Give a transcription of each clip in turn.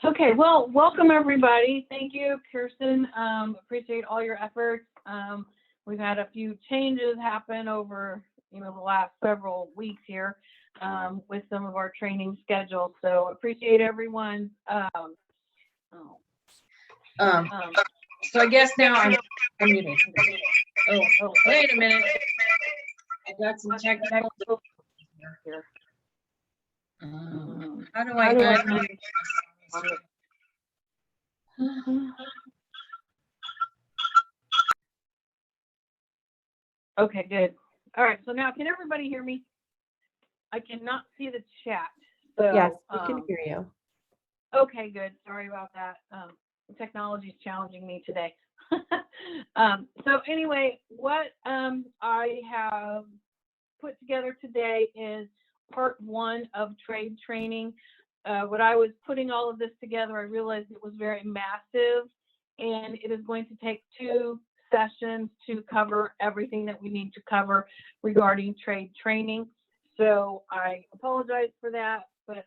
Okay, well, welcome everybody. Thank you, Kirsten. Appreciate all your efforts. We've had a few changes happen over, the last several weeks here with some of our training schedules. So appreciate everyone's. So I guess now I'm muted. Oh, wait a minute. I got some technical here. How do I unmute? Okay, good. All right, so now can everybody hear me? I cannot see the chat. So, Yes, we can hear you. Okay, good. Sorry about that. The technology is challenging me today. So anyway, what I have put together today is part 1 of trade training. When I was putting all of this together, I realized it was very massive, and it is going to take 2 sessions to cover everything that we need to cover regarding trade training. So I apologize for that, but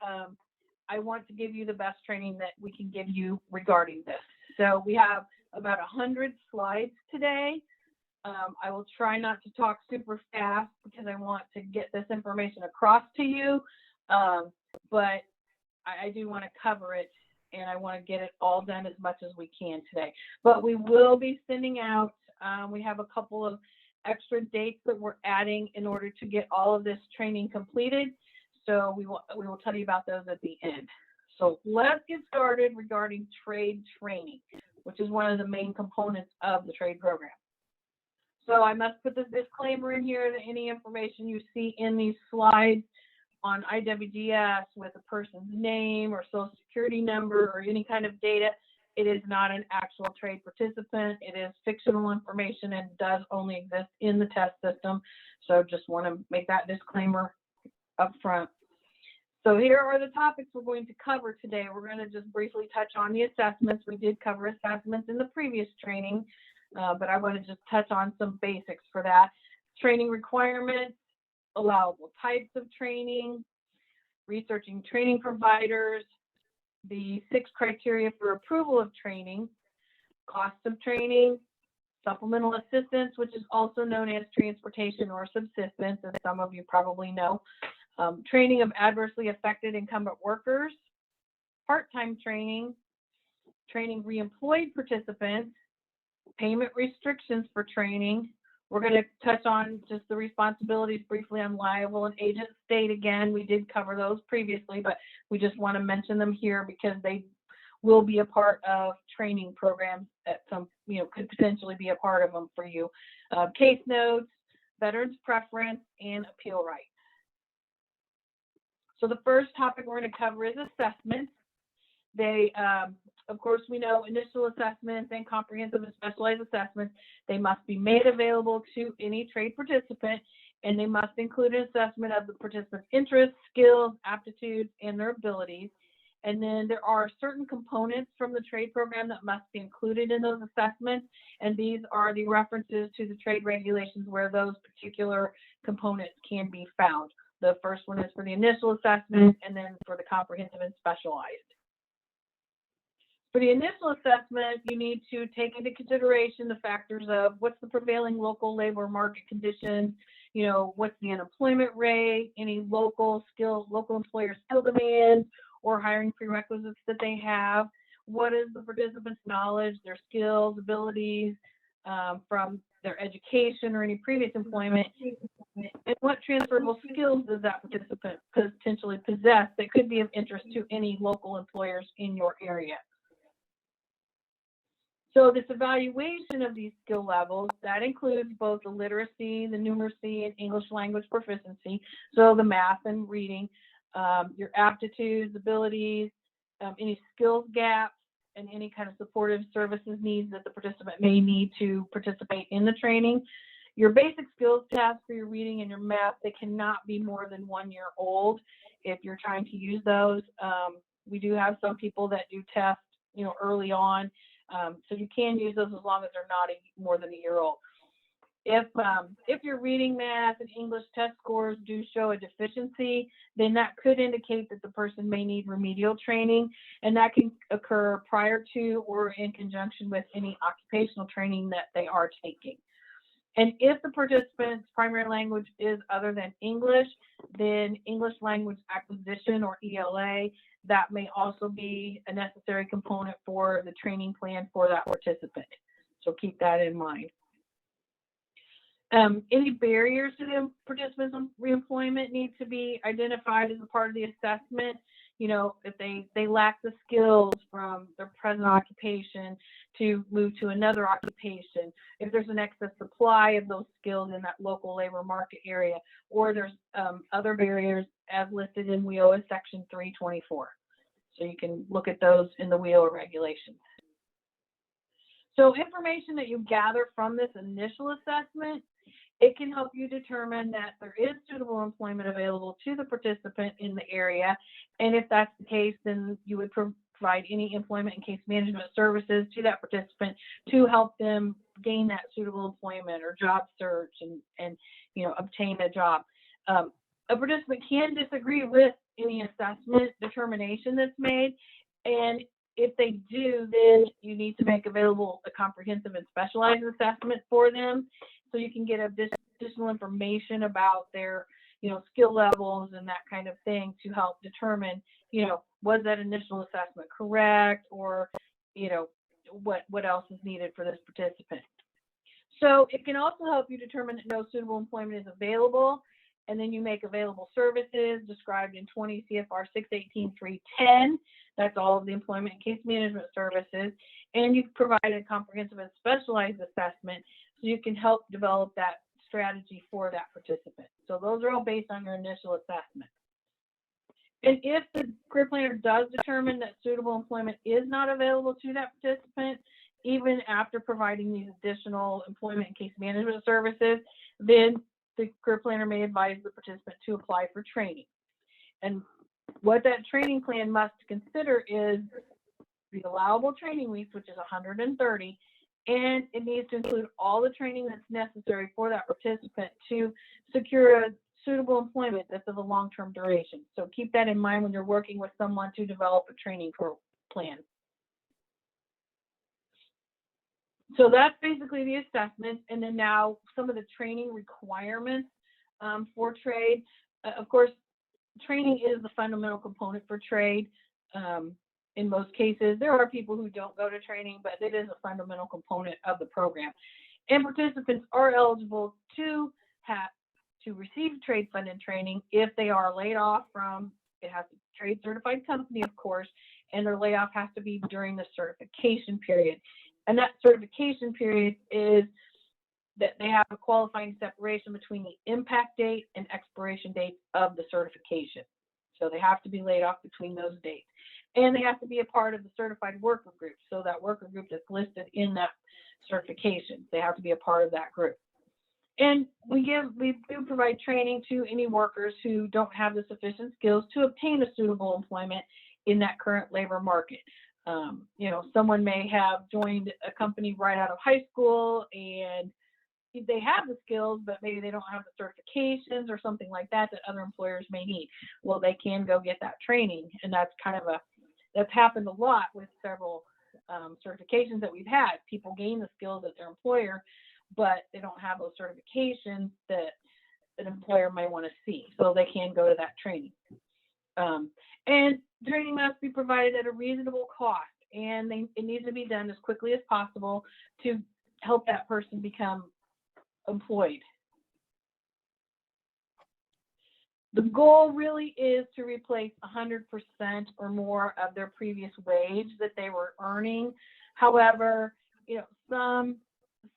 I want to give you the best training that we can give you regarding this. So we have about 100 slides today. I will try not to talk super fast because I want to get this information across to you, but I do want to cover it, and I want to get it all done as much as we can today. But we will be sending out, we have a couple of extra dates that we're adding in order to get all of this training completed. So we will tell you about those at the end. So let's get started regarding trade training, which is one of the main components of the trade program. So I must put this disclaimer in here that any information you see in these slides on IWDS with a person's name or social security number or any kind of data, it is not an actual trade participant. It is fictional information and does only exist in the test system. So just want to make that disclaimer up front. So here are the topics we're going to cover today. We're going to just briefly touch on the assessments. We did cover assessments in the previous training, but I want to just touch on some basics for that. Training requirements, allowable types of training, researching training providers, the 6 criteria for approval of training, cost of training, supplemental assistance, which is also known as transportation or subsistence, as some of you probably know, training of adversely affected incumbent workers, part-time training, training reemployed participants, payment restrictions for training. We're going to touch on just the responsibilities briefly on liable and agent state. Again, we did cover those previously, but we just want to mention them here because they will be a part of training programs that some, could potentially be a part of them for you. Case notes, veterans preference, and appeal rights. So the first topic we're going to cover is assessments. They, of course, we know initial assessments and comprehensive and specialized assessments, they must be made available to any trade participant, and they must include an assessment of the participant's interests, skills, aptitudes, and their abilities. And then there are certain components from the trade program that must be included in those assessments, and these are the references to the trade regulations where those particular components can be found. The first one is for the initial assessment, and then for the comprehensive and specialized. For the initial assessment, you need to take into consideration the factors of what's the prevailing local labor market conditions, what's the unemployment rate, any local employer skill demand or hiring prerequisites that they have, what is the participant's knowledge, their skills, abilities from their education or any previous employment, and what transferable skills does that participant potentially possess that could be of interest to any local employers in your area. So this evaluation of these skill levels, that includes both the literacy, the numeracy, and English language proficiency, so the math and reading, your aptitudes, abilities, any skills gaps, and any kind of supportive services needs that the participant may need to participate in the training. Your basic skills test for your reading and your math, they cannot be more than 1 year old if you're trying to use those. We do have some people that do test, early on. So you can use those as long as they're not more than a year old. If your reading, math, and English test scores do show a deficiency, then that could indicate that the person may need remedial training, and that can occur prior to or in conjunction with any occupational training that they are taking. And if the participant's primary language is other than English, then English language acquisition, or ELA, that may also be a necessary component for the training plan for that participant. So keep that in mind. Any barriers to the participant's reemployment need to be identified as a part of the assessment. You know, if they lack the skills from their present occupation to move to another occupation, if there's an excess supply of those skills in that local labor market area, or there's other barriers as listed in WIOA section 324. So you can look at those in the WIOA regulations. So information that you gather from this initial assessment, it can help you determine that there is suitable employment available to the participant in the area. And if that's the case, then you would provide any employment and case management services to that participant to help them gain that suitable employment or job search and you know, obtain a job. A participant can disagree with any assessment determination that's made. And if they do, then you need to make available a comprehensive and specialized assessment for them, so you can get additional information about their, you know, skill levels and that kind of thing to help determine, you know, was that initial assessment correct, or, you know, what else is needed for this participant. So it can also help you determine that no suitable employment is available, and then you make available services described in 20 CFR 618.310. That's all of the employment and case management services. And you provide a comprehensive and specialized assessment so you can help develop that strategy for that participant. So those are all based on your initial assessment. And if the career planner does determine that suitable employment is not available to that participant, even after providing these additional employment and case management services, then the career planner may advise the participant to apply for training. And what that training plan must consider is the allowable training weeks, which is 130, and it needs to include all the training that's necessary for that participant to secure a suitable employment that's of a long-term duration. So keep that in mind when you're working with someone to develop a training plan. So that's basically the assessment. And then now some of the training requirements for trade. Of course, training is the fundamental component for trade. In most cases, there are people who don't go to training, but it is a fundamental component of the program. And participants are eligible to receive trade funded training if they are laid off from, it has to be a trade certified company, of course, and their layoff has to be during the certification period. And that certification period is that they have a qualifying separation between the impact date and expiration date of the certification. So they have to be laid off between those dates. And they have to be a part of the certified worker group. So that worker group that's listed in that certification, they have to be a part of that group. And we do provide training to any workers who don't have the sufficient skills to obtain a suitable employment in that current labor market. You know, someone may have joined a company right out of high school and they have the skills, but maybe they don't have the certifications or something like that that other employers may need. Well, they can go get that training, and that's that's happened a lot with several certifications that we've had. People gain the skills at their employer, but they don't have those certifications that an employer may want to see, so they can go to that training. And training must be provided at a reasonable cost, and it needs to be done as quickly as possible to help that person become employed. The goal really is to replace 100% or more of their previous wage that they were earning. However, you know,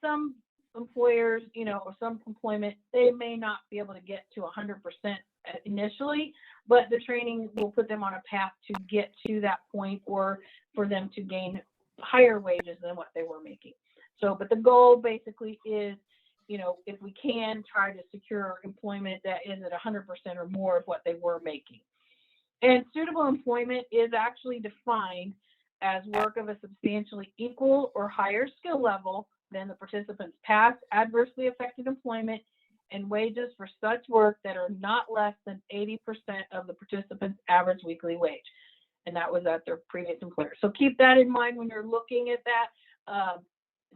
some employers, you know, or some employment, they may not be able to get to 100% initially, but the training will put them on a path to get to that point, or for them to gain higher wages than what they were making. So, but the goal basically is, you know, if we can try to secure employment that is at 100% or more of what they were making. And suitable employment is actually defined as work of a substantially equal or higher skill level then the participant's past adversely affected employment and wages for such work that are not less than 80% of the participant's average weekly wage. And that was at their previous employer. So keep that in mind when you're looking at that,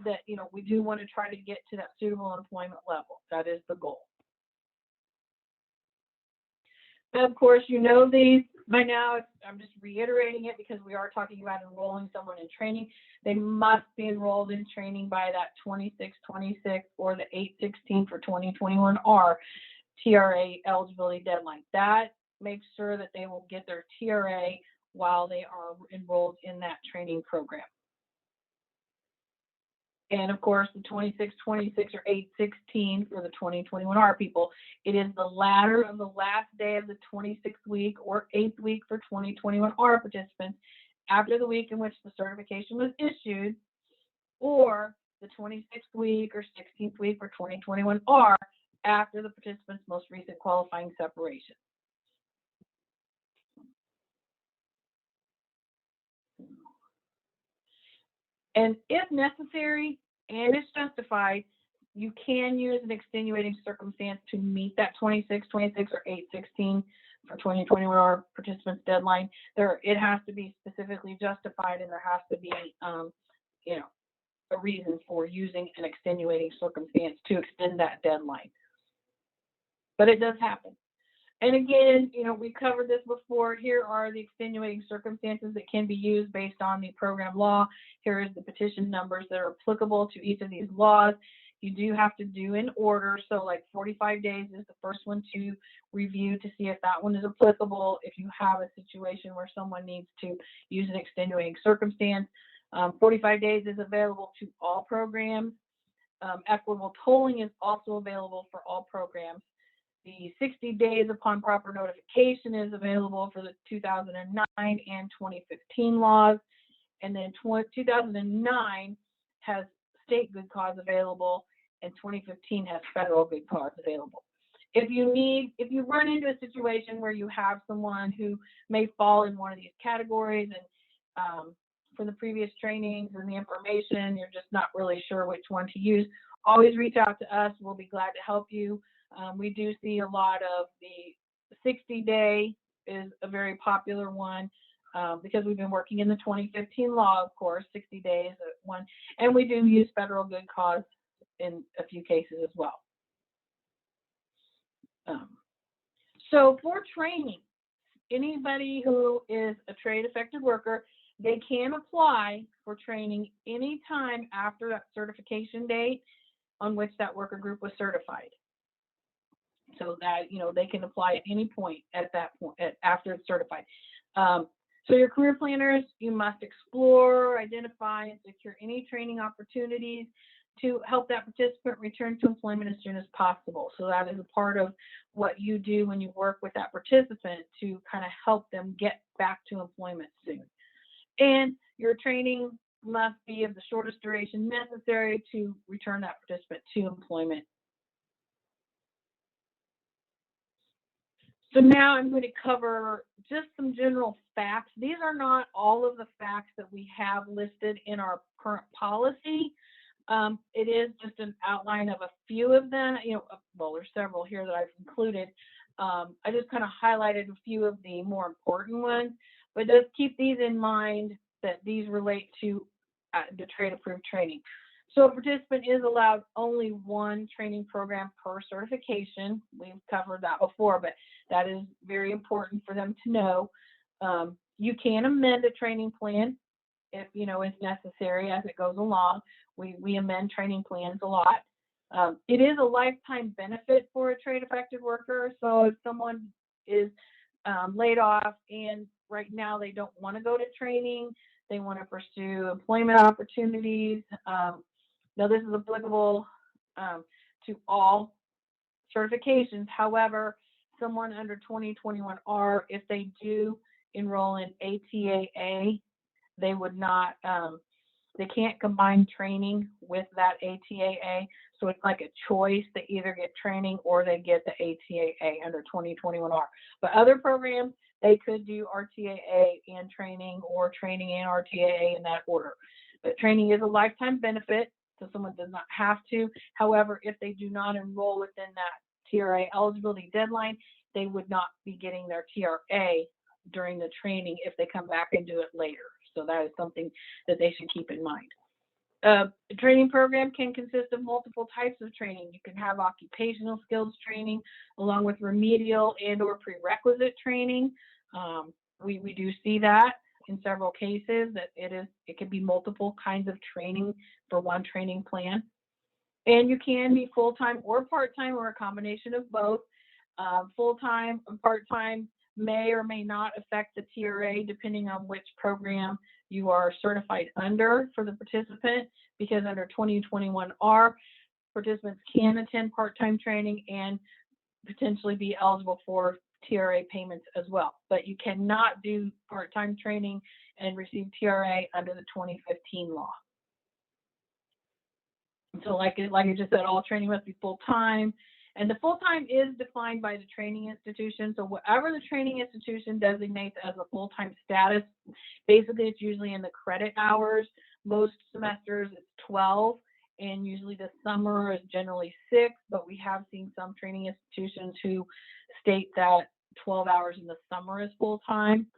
that, you know, we do want to try to get to that suitable employment level. That is the goal. But of course, you know these by now. I'm just reiterating it because we are talking about enrolling someone in training. They must be enrolled in training by that 2626 or the 8/16 for 2021R TRA eligibility deadline. That makes sure that they will get their TRA while they are enrolled in that training program. And of course, the 2626 or 8/16 for the 2021R people, it is the latter of the last day of the 26th week or 8th week for 2021R participants after the week in which the certification was issued, or the 26th week or 16th week for 2021R after the participant's most recent qualifying separation. And if necessary and it's justified, you can use an extenuating circumstance to meet that 2626 or 8/16 for 2021R participants deadline. It has to be specifically justified, and there has to be, you know, a reason for using an extenuating circumstance to extend that deadline. But it does happen. And again, you know, we covered this before. Here are the extenuating circumstances that can be used based on the program law. Here is the petition numbers that are applicable to each of these laws. You do have to do in order. So like 45 days is the first one to review to see if that one is applicable. If you have a situation where someone needs to use an extenuating circumstance, 45 days is available to all programs. Equitable tolling is also available for all programs. The 60 days upon proper notification is available for the 2009 and 2015 laws. And then 2009 has state good cause available, and 2015 has federal good cause available. If you run into a situation where you have someone who may fall in one of these categories, and for the previous trainings and the information, you're just not really sure which one to use, always reach out to us. We'll be glad to help you. We do see a lot of the 60-day is a very popular one because we've been working in the 2015 law, of course, 60 days one, and we do use federal good cause in a few cases as well. So for training, anybody who is a trade affected worker, they can apply for training anytime after that certification date on which that worker group was certified. So that, you know, they can apply at any point at that point after it's certified. So your career planners, you must explore, identify, and secure any training opportunities to help that participant return to employment as soon as possible. So that is a part of what you do when you work with that participant to kind of help them get back to employment soon. And your training must be of the shortest duration necessary to return that participant to employment. So now I'm going to cover just some general facts. These are not all of the facts that we have listed in our current policy. It is just an outline of a few of them. You know, well, there's several here that I've included. I just kind of highlighted a few of the more important ones, but just keep these in mind that these relate to the trade approved training. So a participant is allowed only one training program per certification. We've covered that before, but that is very important for them to know. You can amend a training plan if, you know, is necessary as it goes along. We amend training plans a lot. It is a lifetime benefit for a trade affected worker. So if someone is laid off and right now they don't want to go to training, they want to pursue employment opportunities. Now, this is applicable to all certifications. However, someone under 2021R, if they do enroll in ATAA, they would not, they can't combine training with that ATAA. So it's like a choice. They either get training or they get the ATAA under 2021R. But other programs, they could do RTAA and training or training and RTAA in that order. But training is a lifetime benefit. so someone does not have to. However, if they do not enroll within that TRA eligibility deadline, they would not be getting their TRA during the training if they come back and do it later. So that is something that they should keep in mind. A training program can consist of multiple types of training. You can have occupational skills training along with remedial and or prerequisite training. We do see that in several cases that it can be multiple kinds of training for one training plan. And you can be full-time or part-time or a combination of both. Full-time and part-time may or may not affect the TRA depending on which program you are certified under for the participant, because under 2021R, participants can attend part-time training and potentially be eligible for TRA payments as well. But you cannot do part-time training and receive TRA under the 2015 law. So like I just said, all training must be full-time. And the full-time is defined by the training institution. So whatever the training institution designates as a full-time status, basically it's usually in the credit hours. Most semesters it's 12, and usually the summer is generally 6, but we have seen some training institutions who state that 12 hours in the summer is full-time.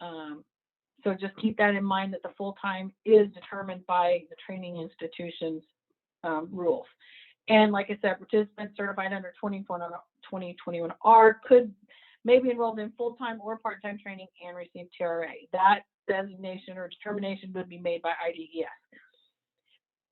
So just keep that in mind, that the full-time is determined by the training institution's rules. And like I said, participants certified under 2021R could maybe enrolled in full-time or part-time training and receive TRA. That designation or determination would be made by IWDS.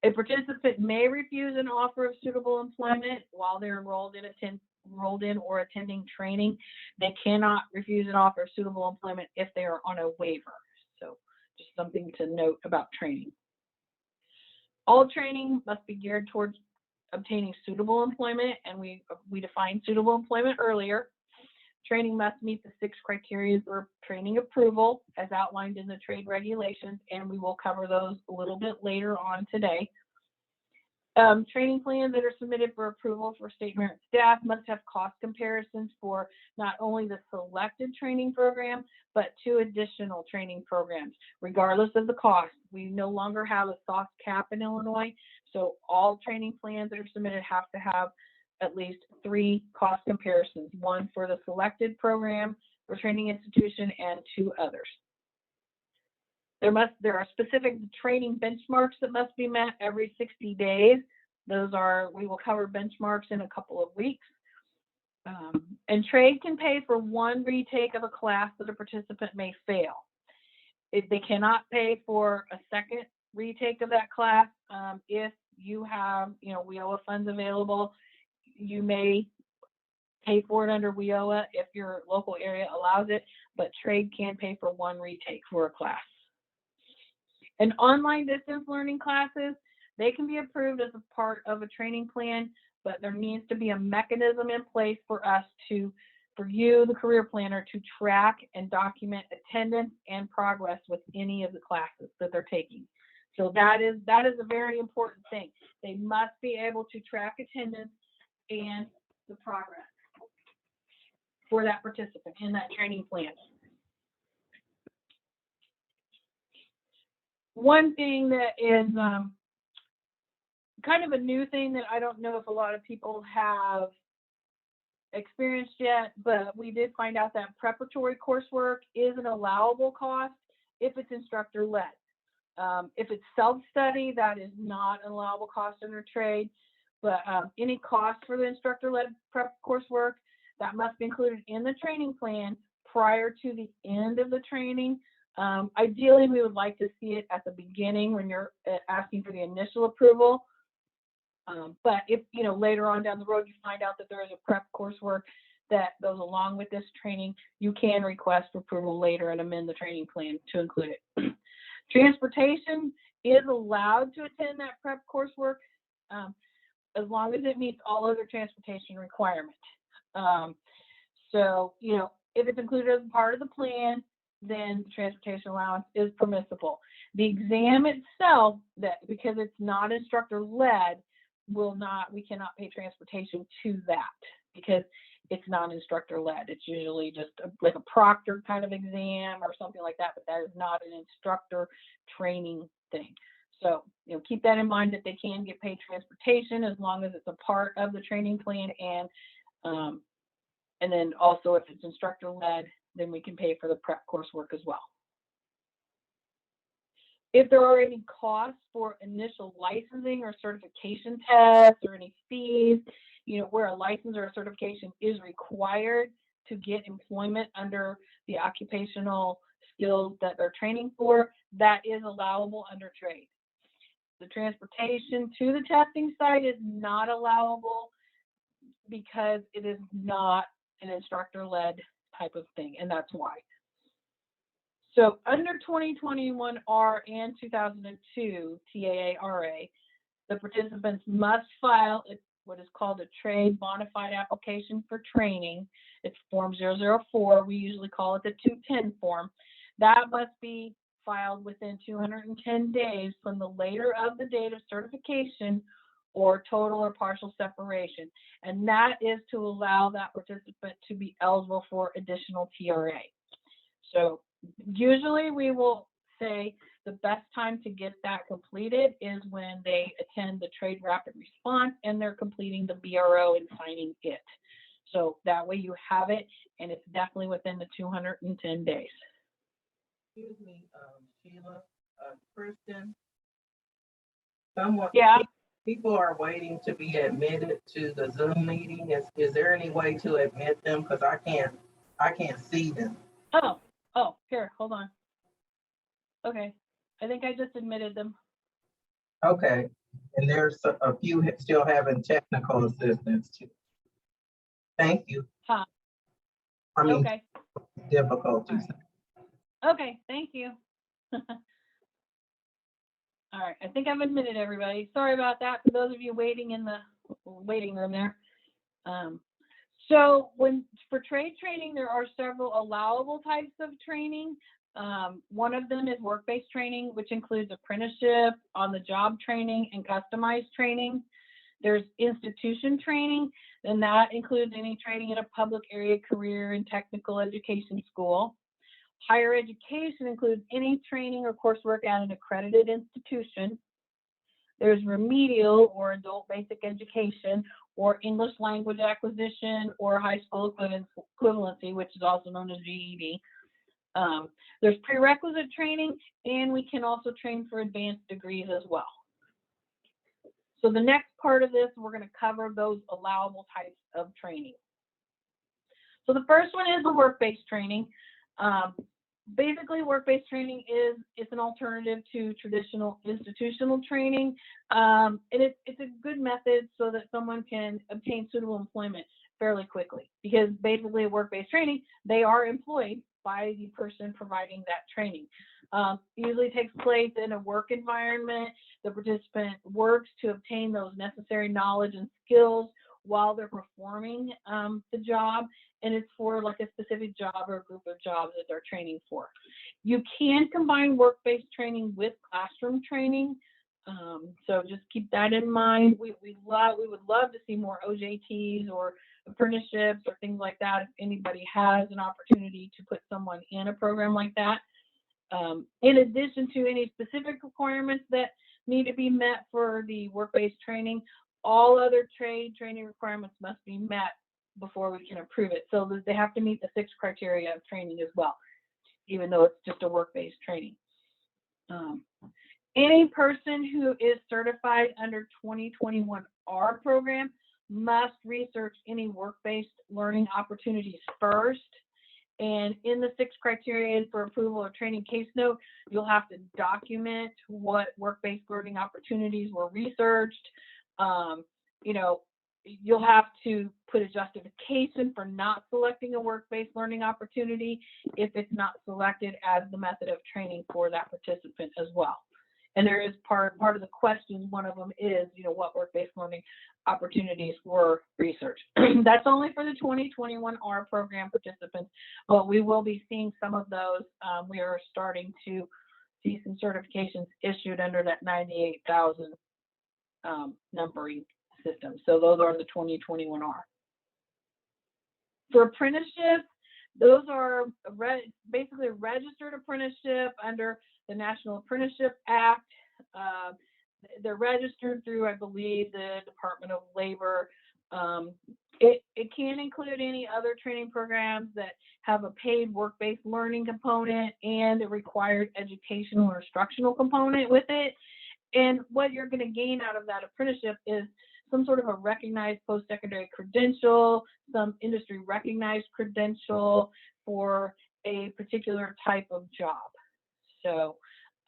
A participant may refuse an offer of suitable employment while they're enrolled in or attending training. They cannot refuse an offer of suitable employment if they are on a waiver. So just something to note about training. All training must be geared towards obtaining suitable employment, and we defined suitable employment earlier. Training must meet the 6 criteria for training approval as outlined in the trade regulations, and we will cover those a little bit later on today. Training plans that are submitted for approval for state merit staff must have cost comparisons for not only the selected training program, but 2 additional training programs, regardless of the cost. We no longer have a soft cap in Illinois, so all training plans that are submitted have to have at least 3 cost comparisons, 1 for the selected program or training institution and 2 others. There are specific training benchmarks that must be met every 60 days. We will cover benchmarks in a couple of weeks. And trade can pay for 1 retake of a class that a participant may fail. If they cannot pay for a second retake of that class, if you have, WIOA funds available, you may pay for it under WIOA if your local area allows it, but trade can pay for 1 retake for a class. And online distance learning classes, they can be approved as a part of a training plan, but there needs to be a mechanism in place for you, the career planner, to track and document attendance and progress with any of the classes that they're taking. So that is a very important thing. They must be able to track attendance and the progress for that participant in that training plan. One thing that is kind of a new thing that I don't know if a lot of people have experienced yet, but we did find out that preparatory coursework is an allowable cost if it's instructor-led. If it's self-study, that is not an allowable cost under trade, but any cost for the instructor-led prep coursework, that must be included in the training plan prior to the end of the training. Ideally, we would like to see it at the beginning when you're asking for the initial approval. But if, later on down the road, you find out that there is a prep coursework that goes along with this training, you can request approval later and amend the training plan to include it. Transportation is allowed to attend that prep coursework as long as it meets all other transportation requirements. So, if it's included as part of the plan, then the transportation allowance is permissible. The exam itself, because it's not instructor-led, we cannot pay transportation to that because it's not instructor-led. It's usually just like a proctor kind of exam or something like that, but that is not an instructor training thing. So, keep that in mind that they can get paid transportation as long as it's a part of the training plan, and then also if it's instructor led, then we can pay for the prep coursework as well. If there are any costs for initial licensing or certification tests or any fees, where a license or a certification is required to get employment under the occupational skills that they're training for, that is allowable under trade. The transportation to the testing site is not allowable because it is not an instructor-led type of thing, and that's why. So under 2021R and 2002 TAA-RA, the participants must file what is called a trade bona fide application for training. It's Form 004. We usually call it the 210 form. That must be filed within 210 days from the later of the date of certification or total or partial separation. And that is to allow that participant to be eligible for additional TRA. So usually we will say the best time to get that completed is when they attend the Trade Rapid Response and they're completing the BRO and signing it. So that way you have it, and it's definitely within the 210 days. Excuse me, Sheila, Kristen. Yeah. People are waiting to be admitted to the Zoom meeting. Is there any way to admit them? Because I can't see them. Oh, here, hold on. Okay, I think I just admitted them. Okay, and there's a few still having technical assistance too. Thank you. Huh. I mean, Okay. difficulties. Right. Okay, thank you. All right, I think I've admitted everybody. Sorry about that for those of you waiting in the waiting room there. So for trade training, there are several allowable types of training. One of them is work-based training, which includes apprenticeship, on-the-job training, and customized training. There's institution training, and that includes any training at a public area career and technical education school. Higher education includes any training or coursework at an accredited institution. There's remedial or adult basic education or English language acquisition or high school equivalency, which is also known as GED. There's prerequisite training, and we can also train for advanced degrees as well. So the next part of this, we're going to cover those allowable types of training. So the first one is the work-based training. Basically, work-based training is an alternative to traditional institutional training, and it's a good method so that someone can obtain suitable employment fairly quickly. Because basically, work-based training, they are employed by the person providing that training. Usually takes place in a work environment. The participant works to obtain those necessary knowledge and skills while they're performing the job, and it's for like a specific job or a group of jobs that they're training for. You can combine work-based training with classroom training, so just keep that in mind. We would love to see more OJTs or apprenticeships or things like that if anybody has an opportunity to put someone in a program like that. In addition to any specific requirements that need to be met for the work-based training, all other training requirements must be met before we can approve it. So they have to meet the 6 criteria of training as well, even though it's just a work-based training. Any person who is certified under 2021R program must research any work-based learning opportunities first. And in the 6 criteria for approval of training case note, you'll have to document what work-based learning opportunities were researched. You'll have to put a justification for not selecting a work-based learning opportunity if it's not selected as the method of training for that participant as well. And there is part of the questions, one of them is, what work-based learning opportunities were researched. That's only for the 2021R program participants, but we will be seeing some of those. We are starting to see some certifications issued under that 98,000 numbering system. So those are the 2021R. For apprenticeships, those are basically a registered apprenticeship under the National Apprenticeship Act. They're registered through, I believe, the Department of Labor. It can include any other training programs that have a paid work-based learning component and a required educational or instructional component with it. And what you're going to gain out of that apprenticeship is some sort of a recognized post-secondary credential, some industry recognized credential for a particular type of job. So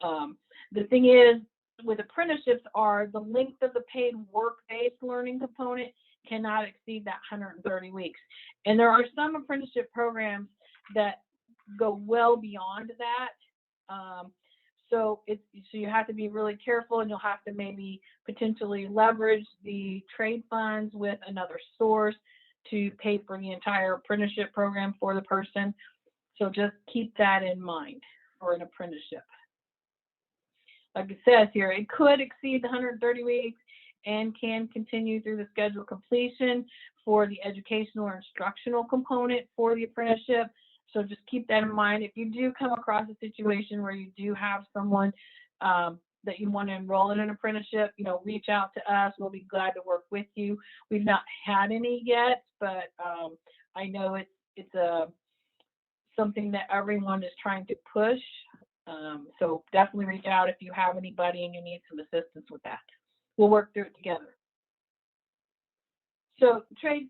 the thing is, with apprenticeships are the length of the paid work-based learning component cannot exceed that 130 weeks. And there are some apprenticeship programs that go well beyond that. So you have to be really careful, and you'll have to maybe potentially leverage the trade funds with another source to pay for the entire apprenticeship program for the person. So just keep that in mind for an apprenticeship. Like it says here, it could exceed the 130 weeks and can continue through the scheduled completion for the educational or instructional component for the apprenticeship. So just keep that in mind. If you do come across a situation where you do have someone that you want to enroll in an apprenticeship, reach out to us. We'll be glad to work with you. We've not had any yet, but I know it's something that everyone is trying to push. So definitely reach out if you have anybody and you need some assistance with that. We'll work through it together. So trade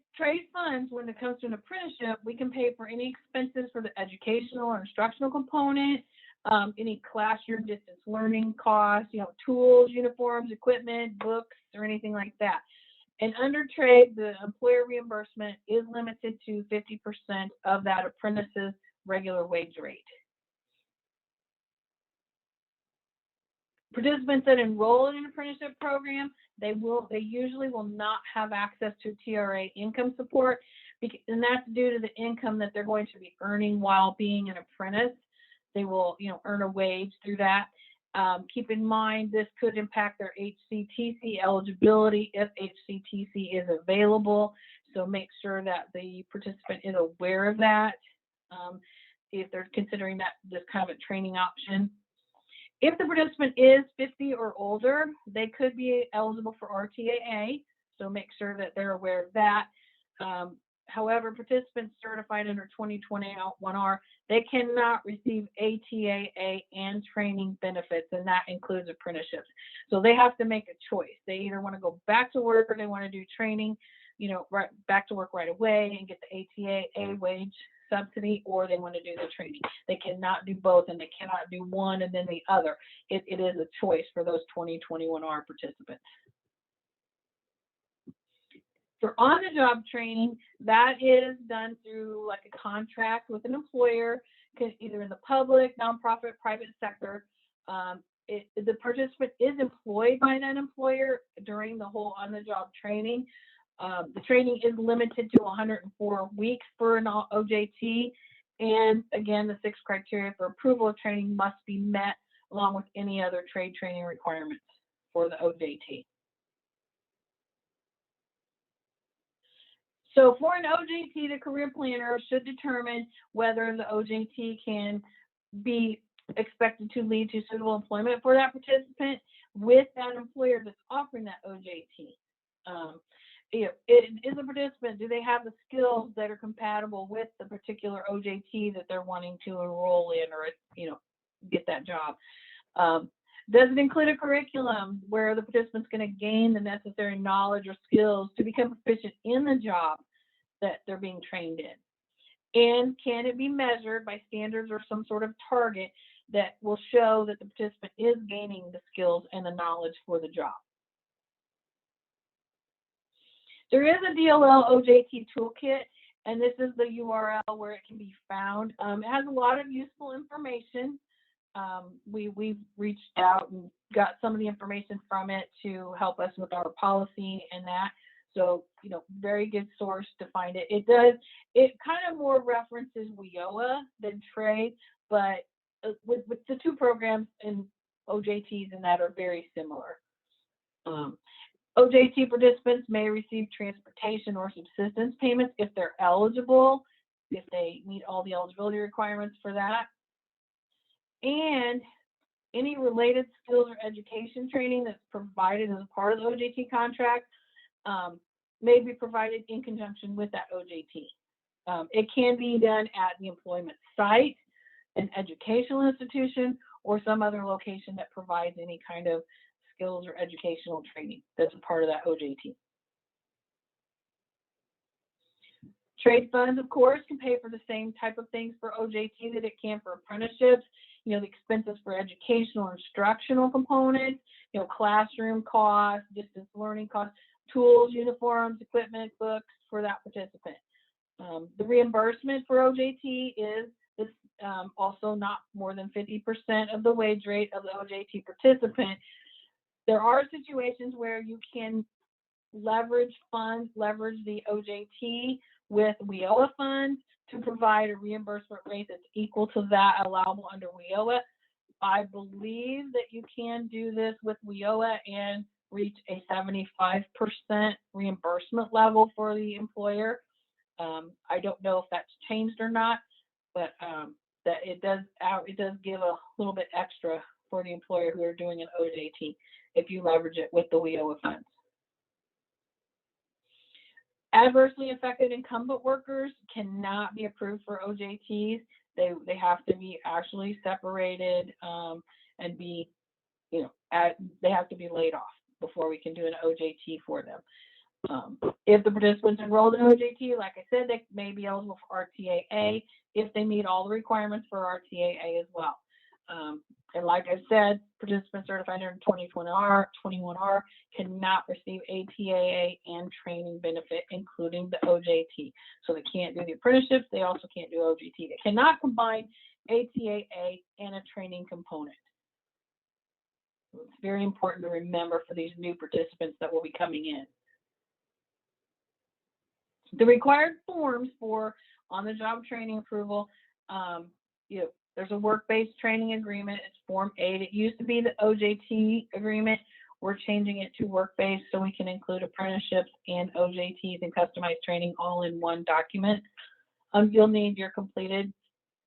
funds, when it comes to an apprenticeship, we can pay for any expenses for the educational or instructional component, any classroom distance learning costs, tools, uniforms, equipment, books, or anything like that. And under trade, the employer reimbursement is limited to 50% of that apprentice's regular wage rate. Participants that enroll in an apprenticeship program, they usually will not have access to TRA income support, and that's due to the income that they're going to be earning while being an apprentice. They will, earn a wage through that. Keep in mind, this could impact their HCTC eligibility if HCTC is available. So make sure that the participant is aware of that if they're considering this kind of a training option. If the participant is 50 or older, they could be eligible for RTAA, so make sure that they're aware of that. However, participants certified under 2020-1R, they cannot receive ATAA and training benefits, and that includes apprenticeships. So they have to make a choice. They either want to go back to work or they want to do training, right back to work right away and get the ATAA wage subsidy, or they want to do the training. They cannot do both, and they cannot do one and then the other. It is a choice for those 2021R participants. For on-the-job training, that is done through like a contract with an employer, either in the public, nonprofit, private sector. The participant is employed by that employer during the whole on-the-job training. The training is limited to 104 weeks for an OJT. And again, the 6 criteria for approval of training must be met along with any other trade training requirements for the OJT. So for an OJT, the career planner should determine whether the OJT can be expected to lead to suitable employment for that participant with that employer that's offering that OJT. It is a participant, do they have the skills that are compatible with the particular OJT that they're wanting to enroll in or, get that job? Does it include a curriculum where the participant's going to gain the necessary knowledge or skills to become proficient in the job that they're being trained in? And can it be measured by standards or some sort of target that will show that the participant is gaining the skills and the knowledge for the job? There is a DLL OJT Toolkit, and this is the URL where it can be found. It has a lot of useful information. We've reached out and got some of the information from it to help us with our policy and that. So, very good source to find it. It kind of more references WIOA than trade, but with the 2 programs and OJTs and that are very similar. OJT participants may receive transportation or subsistence payments if they're eligible, if they meet all the eligibility requirements for that. And any related skills or education training that's provided as a part of the OJT contract may be provided in conjunction with that OJT. It can be done at the employment site, an educational institution, or some other location that provides any kind of skills or educational training that's a part of that OJT. Trade funds, of course, can pay for the same type of things for OJT that it can for apprenticeships. You know, the expenses for educational, instructional components, you know, classroom costs, distance learning costs, tools, uniforms, equipment, books for that participant. The reimbursement for OJT is also not more than 50% of the wage rate of the OJT participant. There are situations where you can leverage the OJT with WIOA funds to provide a reimbursement rate that's equal to that allowable under WIOA. I believe that you can do this with WIOA and reach a 75% reimbursement level for the employer. I don't know if that's changed or not, but that it does give a little bit extra for the employer who are doing an OJT if you leverage it with the WIOA funds. Adversely affected incumbent workers cannot be approved for OJTs. They have to be actually separated and be, you know, they have to be laid off before we can do an OJT for them. If the participants enrolled in OJT, like I said, they may be eligible for RTAA if they meet all the requirements for RTAA as well. And like I said, participants certified under 21R cannot receive ATAA and training benefit, including the OJT. So they can't do the apprenticeships. They also can't do OJT. They cannot combine ATAA and a training component. It's very important to remember for these new participants that will be coming in. The required forms for on-the-job training approval, there's a work-based training agreement. It's Form 8. It used to be the OJT agreement. We're changing it to work-based so we can include apprenticeships and OJTs and customized training all in one document. You'll need your completed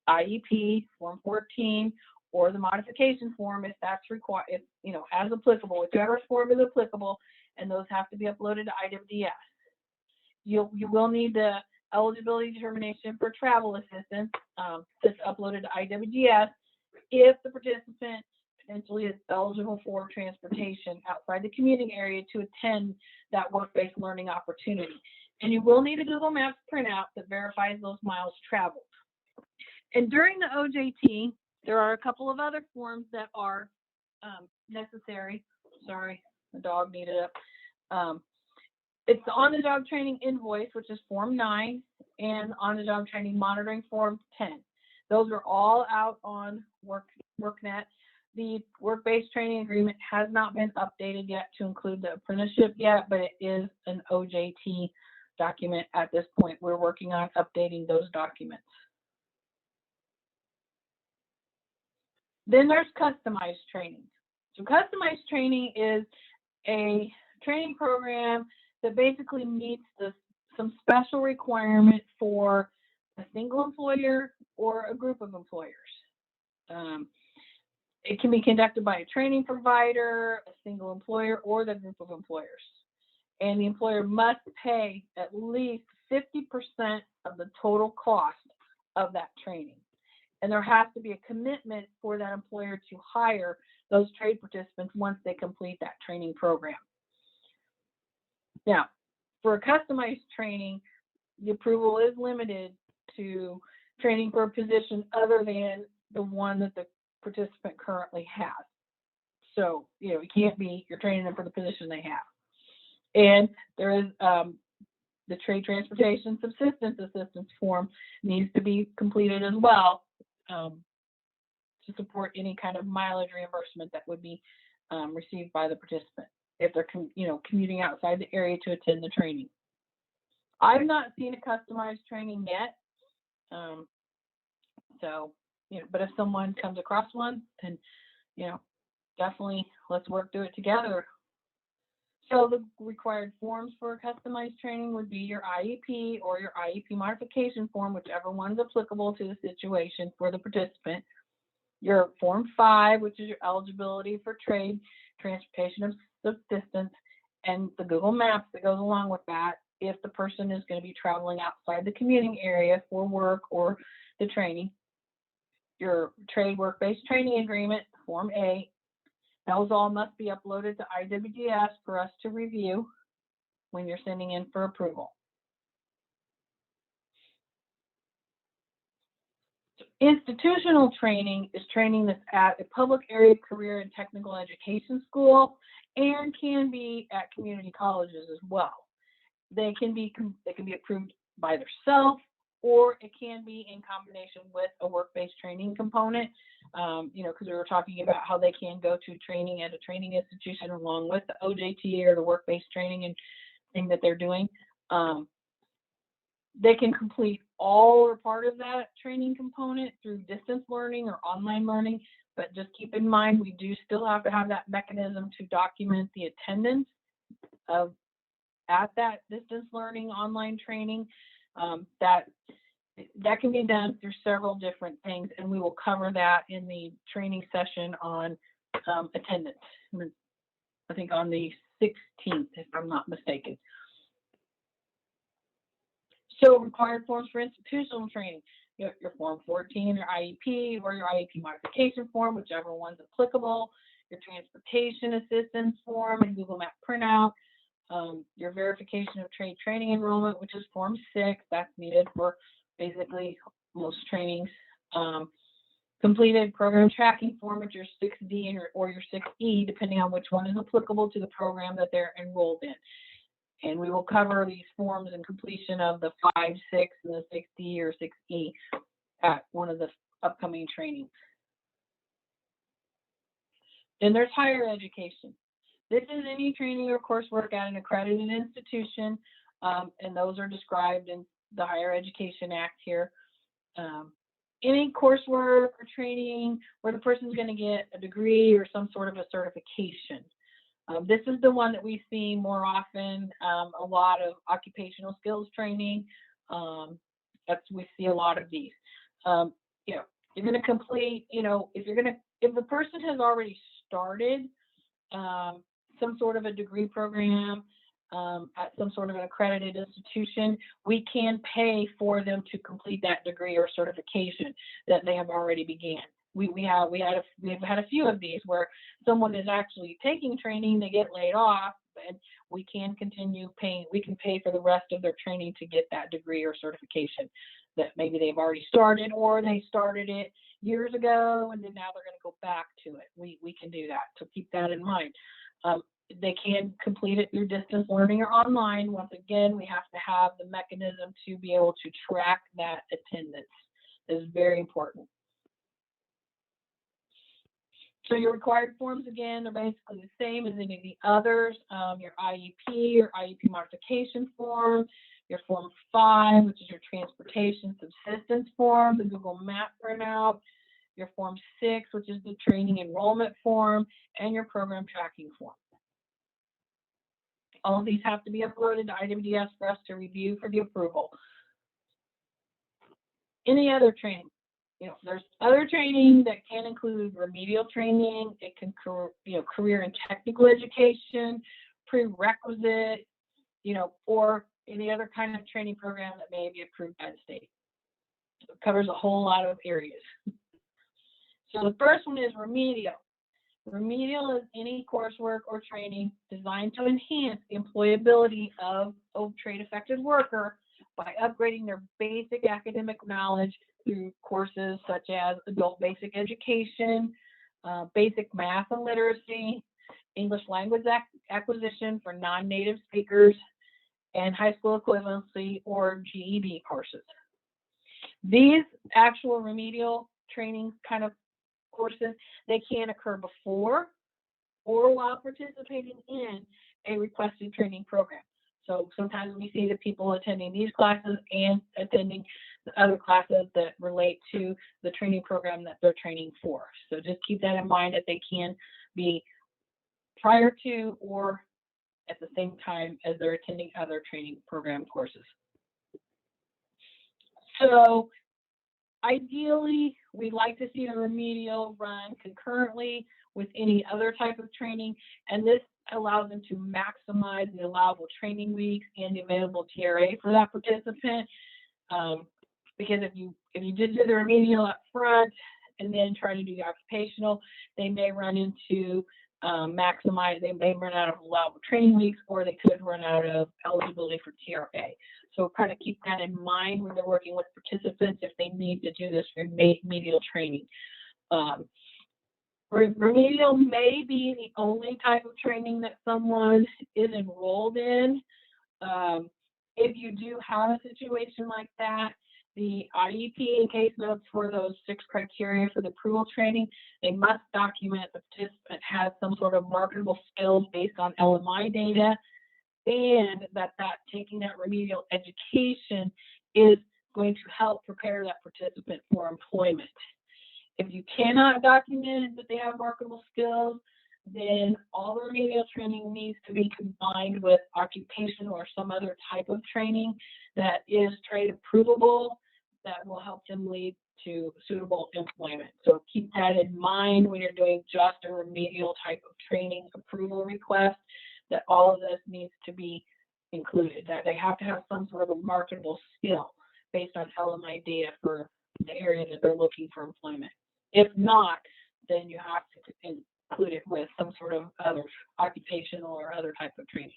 IEP, Form 14, or the modification form if that's required, as applicable, whichever form is applicable, and those have to be uploaded to IWDS. You will need the eligibility determination for Travel-Subsistence that's uploaded to IWDS if the participant potentially is eligible for transportation outside the commuting area to attend that work-based learning opportunity. And you will need a Google Maps printout that verifies those miles traveled. And during the OJT, there are a couple of other forms that are necessary. Sorry, the dog needed it. It's the on-the-job training invoice, which is Form 9, and on-the-job training monitoring Form 10. Those are all out on WorkNet. The work-based training agreement has not been updated yet to include the apprenticeship yet, but it is an OJT document at this point. We're working on updating those documents. Then there's customized training. So customized training is a training program that basically meets some special requirement for a single employer or a group of employers. It can be conducted by a training provider, a single employer, or the group of employers. And the employer must pay at least 50% of the total cost of that training. And there has to be a commitment for that employer to hire those trade participants once they complete that training program. Now, for a customized training, the approval is limited to training for a position other than the one that the participant currently has. So, it can't be you're training them for the position they have. And there is the trade transportation subsistence assistance form needs to be completed as well to support any kind of mileage reimbursement that would be received by the participant if they're commuting outside the area to attend the training. I've not seen a customized training yet. But if someone comes across one, then, definitely let's work through it together. So the required forms for customized training would be your IEP or your IEP modification form, whichever one's applicable to the situation for the participant. your Form 5, which is your eligibility for trade, transportation of subsistence, and the Google Maps that goes along with that if the person is going to be traveling outside the commuting area for work or the training. Your trade work-based training agreement, Form A. Those all must be uploaded to IWDS for us to review when you're sending in for approval. Institutional training is training that's at a public area career and technical education school and can be at community colleges as well. They can be approved by themselves, or it can be in combination with a work-based training component. Because we were talking about how they can go to training at a training institution along with the OJT or the work-based training and thing that they're doing. They can complete all or part of that training component through distance learning or online learning, but just keep in mind, we do still have to have that mechanism to document the attendance at that distance learning online training. That can be done through several different things, and we will cover that in the training session on attendance, I think on the 16th, if I'm not mistaken. So required forms for institutional training, your Form 14, your IEP, or your IEP modification form, whichever one's applicable, your transportation assistance form and Google Map printout, your verification of trade training enrollment, which is Form 6, that's needed for basically most trainings. Completed program tracking form, which your 6D or your 6E, depending on which one is applicable to the program that they're enrolled in. And we will cover these forms and completion of the 5, 6, and the 6D or 6E at one of the upcoming trainings. Then there's higher education. This is any training or coursework at an accredited institution, and those are described in the Higher Education Act here. Any coursework or training where the person's going to get a degree or some sort of a certification. This is the one that we see more often, a lot of occupational skills training. We see a lot of these. You're going to complete, if the person has already started some sort of a degree program at some sort of an accredited institution, we can pay for them to complete that degree or certification that they have already began. We've had a few of these where someone is actually taking training, they get laid off, and we can continue paying. We can pay for the rest of their training to get that degree or certification that maybe they've already started, or they started it years ago and then now they're going to go back to it. We can do that, so keep that in mind. They can complete it through distance learning or online. Once again, we have to have the mechanism to be able to track that attendance. This is very important. So your required forms, again, are basically the same as any of the others. Your IEP, your IEP modification form, your Form 5, which is your transportation subsistence form, the Google Map printout, your Form 6, which is the training enrollment form, and your program tracking form. All of these have to be uploaded to IWDS for us to review for the approval. Any other training? There's other training that can include remedial training. It can, career and technical education, prerequisite, or any other kind of training program that may be approved by the state. So it covers a whole lot of areas. So the first one is remedial. Remedial is any coursework or training designed to enhance the employability of a trade-affected worker by upgrading their basic academic knowledge through courses such as adult basic education, basic math and literacy, English language acquisition for non-native speakers, and high school equivalency or GED courses. These actual remedial training kind of courses, they can occur before or while participating in a requested training program. So sometimes we see the people attending these classes and attending the other classes that relate to the training program that they're training for. So just keep that in mind, that they can be prior to or at the same time as they're attending other training program courses. So ideally, we'd like to see the remedial run concurrently with any other type of training, and this allows them to maximize the allowable training weeks and the available TRA for that participant. Because if you did do the remedial up front and then try to do the occupational, they may run into they may run out of allowable training weeks, or they could run out of eligibility for TRA. So kind of keep that in mind when they're working with participants if they need to do this remedial training. Remedial may be the only type of training that someone is enrolled in. If you do have a situation like that, the IEP and case notes for those 6 criteria for the approval training, they must document the participant has some sort of marketable skills based on LMI data, and that taking that remedial education is going to help prepare that participant for employment. If you cannot document that they have marketable skills, then all the remedial training needs to be combined with occupational or some other type of training that is trade approvable that will help them lead to suitable employment. So keep that in mind when you're doing just a remedial type of training approval request, that all of this needs to be included, that they have to have some sort of a marketable skill based on LMI data for the area that they're looking for employment. If not, then you have to include it with some sort of other occupational or other type of training.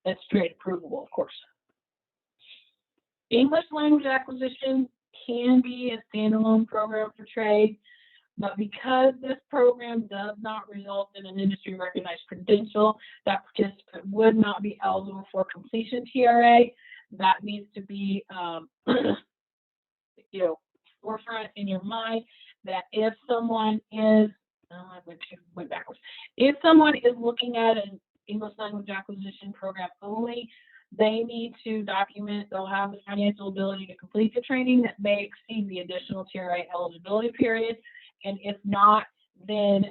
That's trade approvable, of course. English language acquisition can be a standalone program for trade, but because this program does not result in an industry recognized credential, that participant would not be eligible for completion TRA. That needs to be, forefront in your mind that if someone is, went backwards. If someone is looking at an English language acquisition program only, they need to document they'll have the financial ability to complete the training that may exceed the additional TRA eligibility period. And if not, then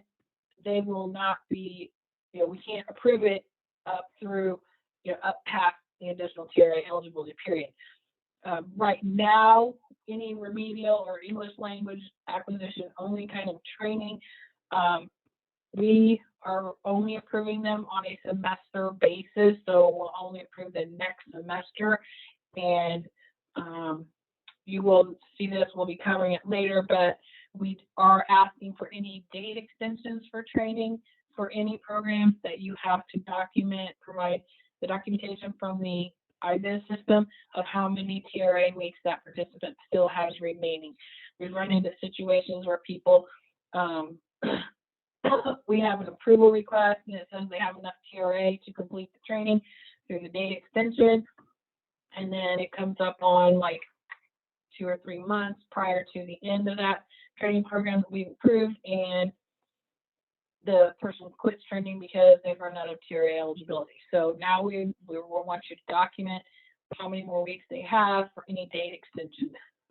they will not be, we can't approve it up through, up past the additional TRA eligibility period. Right now, any remedial or English language acquisition only kind of training, we are only approving them on a semester basis, so we'll only approve the next semester, and you will see this, we'll be covering it later, but we are asking for any date extensions for training for any programs that you have to provide the documentation from the IWDS system of how many TRA weeks that participant still has remaining. We've run into situations where people, we have an approval request and it says they have enough TRA to complete the training through the date extension, and then it comes up on like 2 or 3 months prior to the end of that training program that we've approved, and the person quits training because they've run out of TRA eligibility. So now we want you to document how many more weeks they have for any date extension,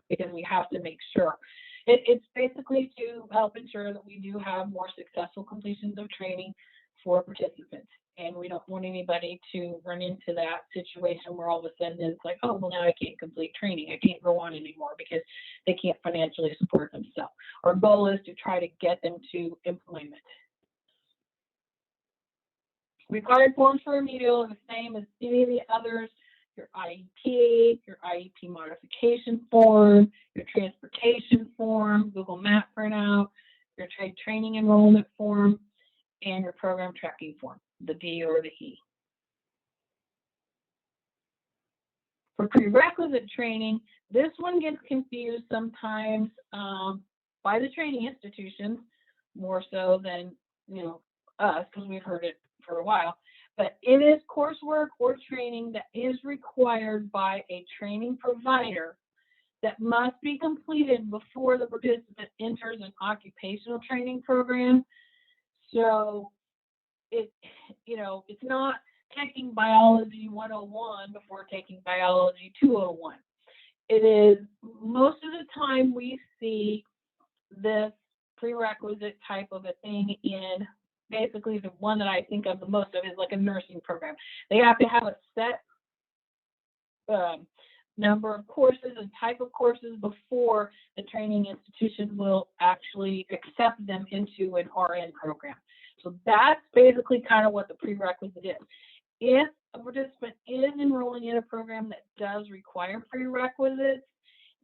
because we have to make sure. It's basically to help ensure that we do have more successful completions of training for participants. And we don't want anybody to run into that situation where all of a sudden it's like, oh, well, now I can't complete training. I can't go on anymore because they can't financially support themselves. Our goal is to try to get them to employment. Required forms for remedial are the same as any of the others. Your IEP, your IEP modification form, your transportation form, Google Map printout, your trade training enrollment form, and your program tracking form, the D or the E. For prerequisite training, this one gets confused sometimes by the training institutions, more so than us, because we've heard it for a while. But it is coursework or training that is required by a training provider that must be completed before the participant enters an occupational training program. So it's not taking biology 101 before taking biology 201. It is, most of the time we see this prerequisite type of a thing in, basically the one that I think of the most of is like a nursing program. They have to have a set number of courses and type of courses before the training institution will actually accept them into an RN program. So that's basically kind of what the prerequisite is. If a participant is enrolling in a program that does require prerequisites,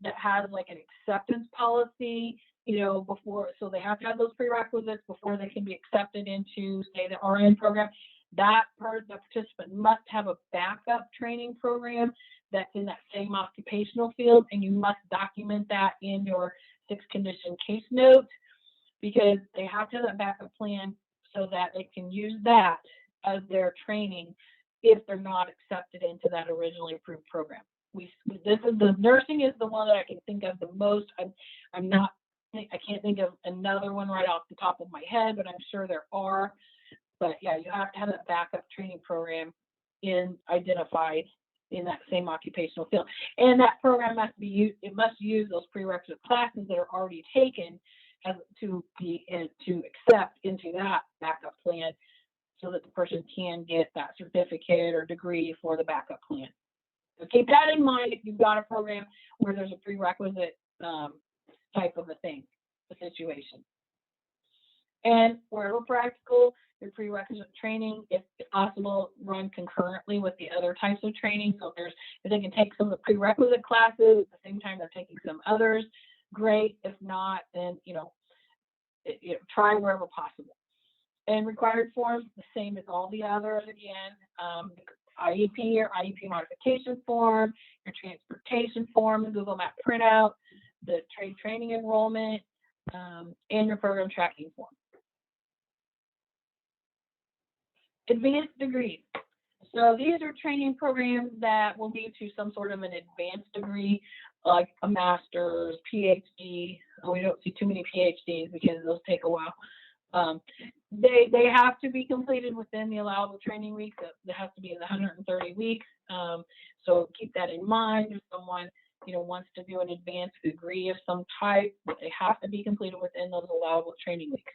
that has like an acceptance policy, you know, before, so they have to have those prerequisites before they can be accepted into, say, the RN program, the participant must have a backup training program that's in that same occupational field, and you must document that in your 6-condition case note, because they have to have that backup plan so that they can use that as their training if they're not accepted into that originally approved program. This is the nursing is the one that I can think of the most. I can't think of another one right off the top of my head, but I'm sure there are. But yeah, you have to have a backup training program identified in that same occupational field. And that program must be used, it must use those prerequisite classes that are already taken to accept into that backup plan so that the person can get that certificate or degree for the backup plan. So keep that in mind if you've got a program where there's a prerequisite type of a thing, a situation. And wherever practical, your prerequisite training, if possible, run concurrently with the other types of training. So if they can take some of the prerequisite classes at the same time they're taking some others, great. If not, then try wherever possible. And required forms, the same as all the others again. IEP or IEP modification form, your transportation form, the Google Map printout, the trade training enrollment, and your program tracking form. Advanced degrees. So these are training programs that will lead to some sort of an advanced degree, like a master's, PhD. We don't see too many PhDs because those take a while. They have to be completed within the allowable training weeks. It has to be in the 130 weeks. So keep that in mind. If someone wants to do an advanced degree of some type, they have to be completed within those allowable training weeks.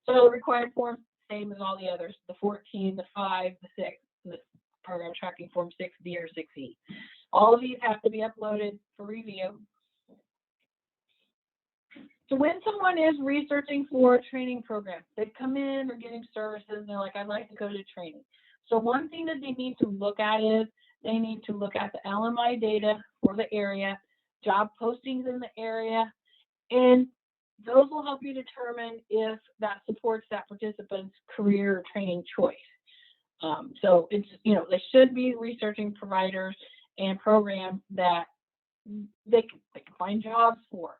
So the required forms, same as all the others, the 14, the 5, the 6, the program tracking form 6D or 6E. All of these have to be uploaded for review. So when someone is researching for a training program, they come in or getting services and they're like, I'd like to go to training. So one thing that they need to look at is they need to look at the LMI data for the area, job postings in the area, and those will help you determine if that supports that participant's career or training choice. So it's, they should be researching providers and programs that they can find jobs for.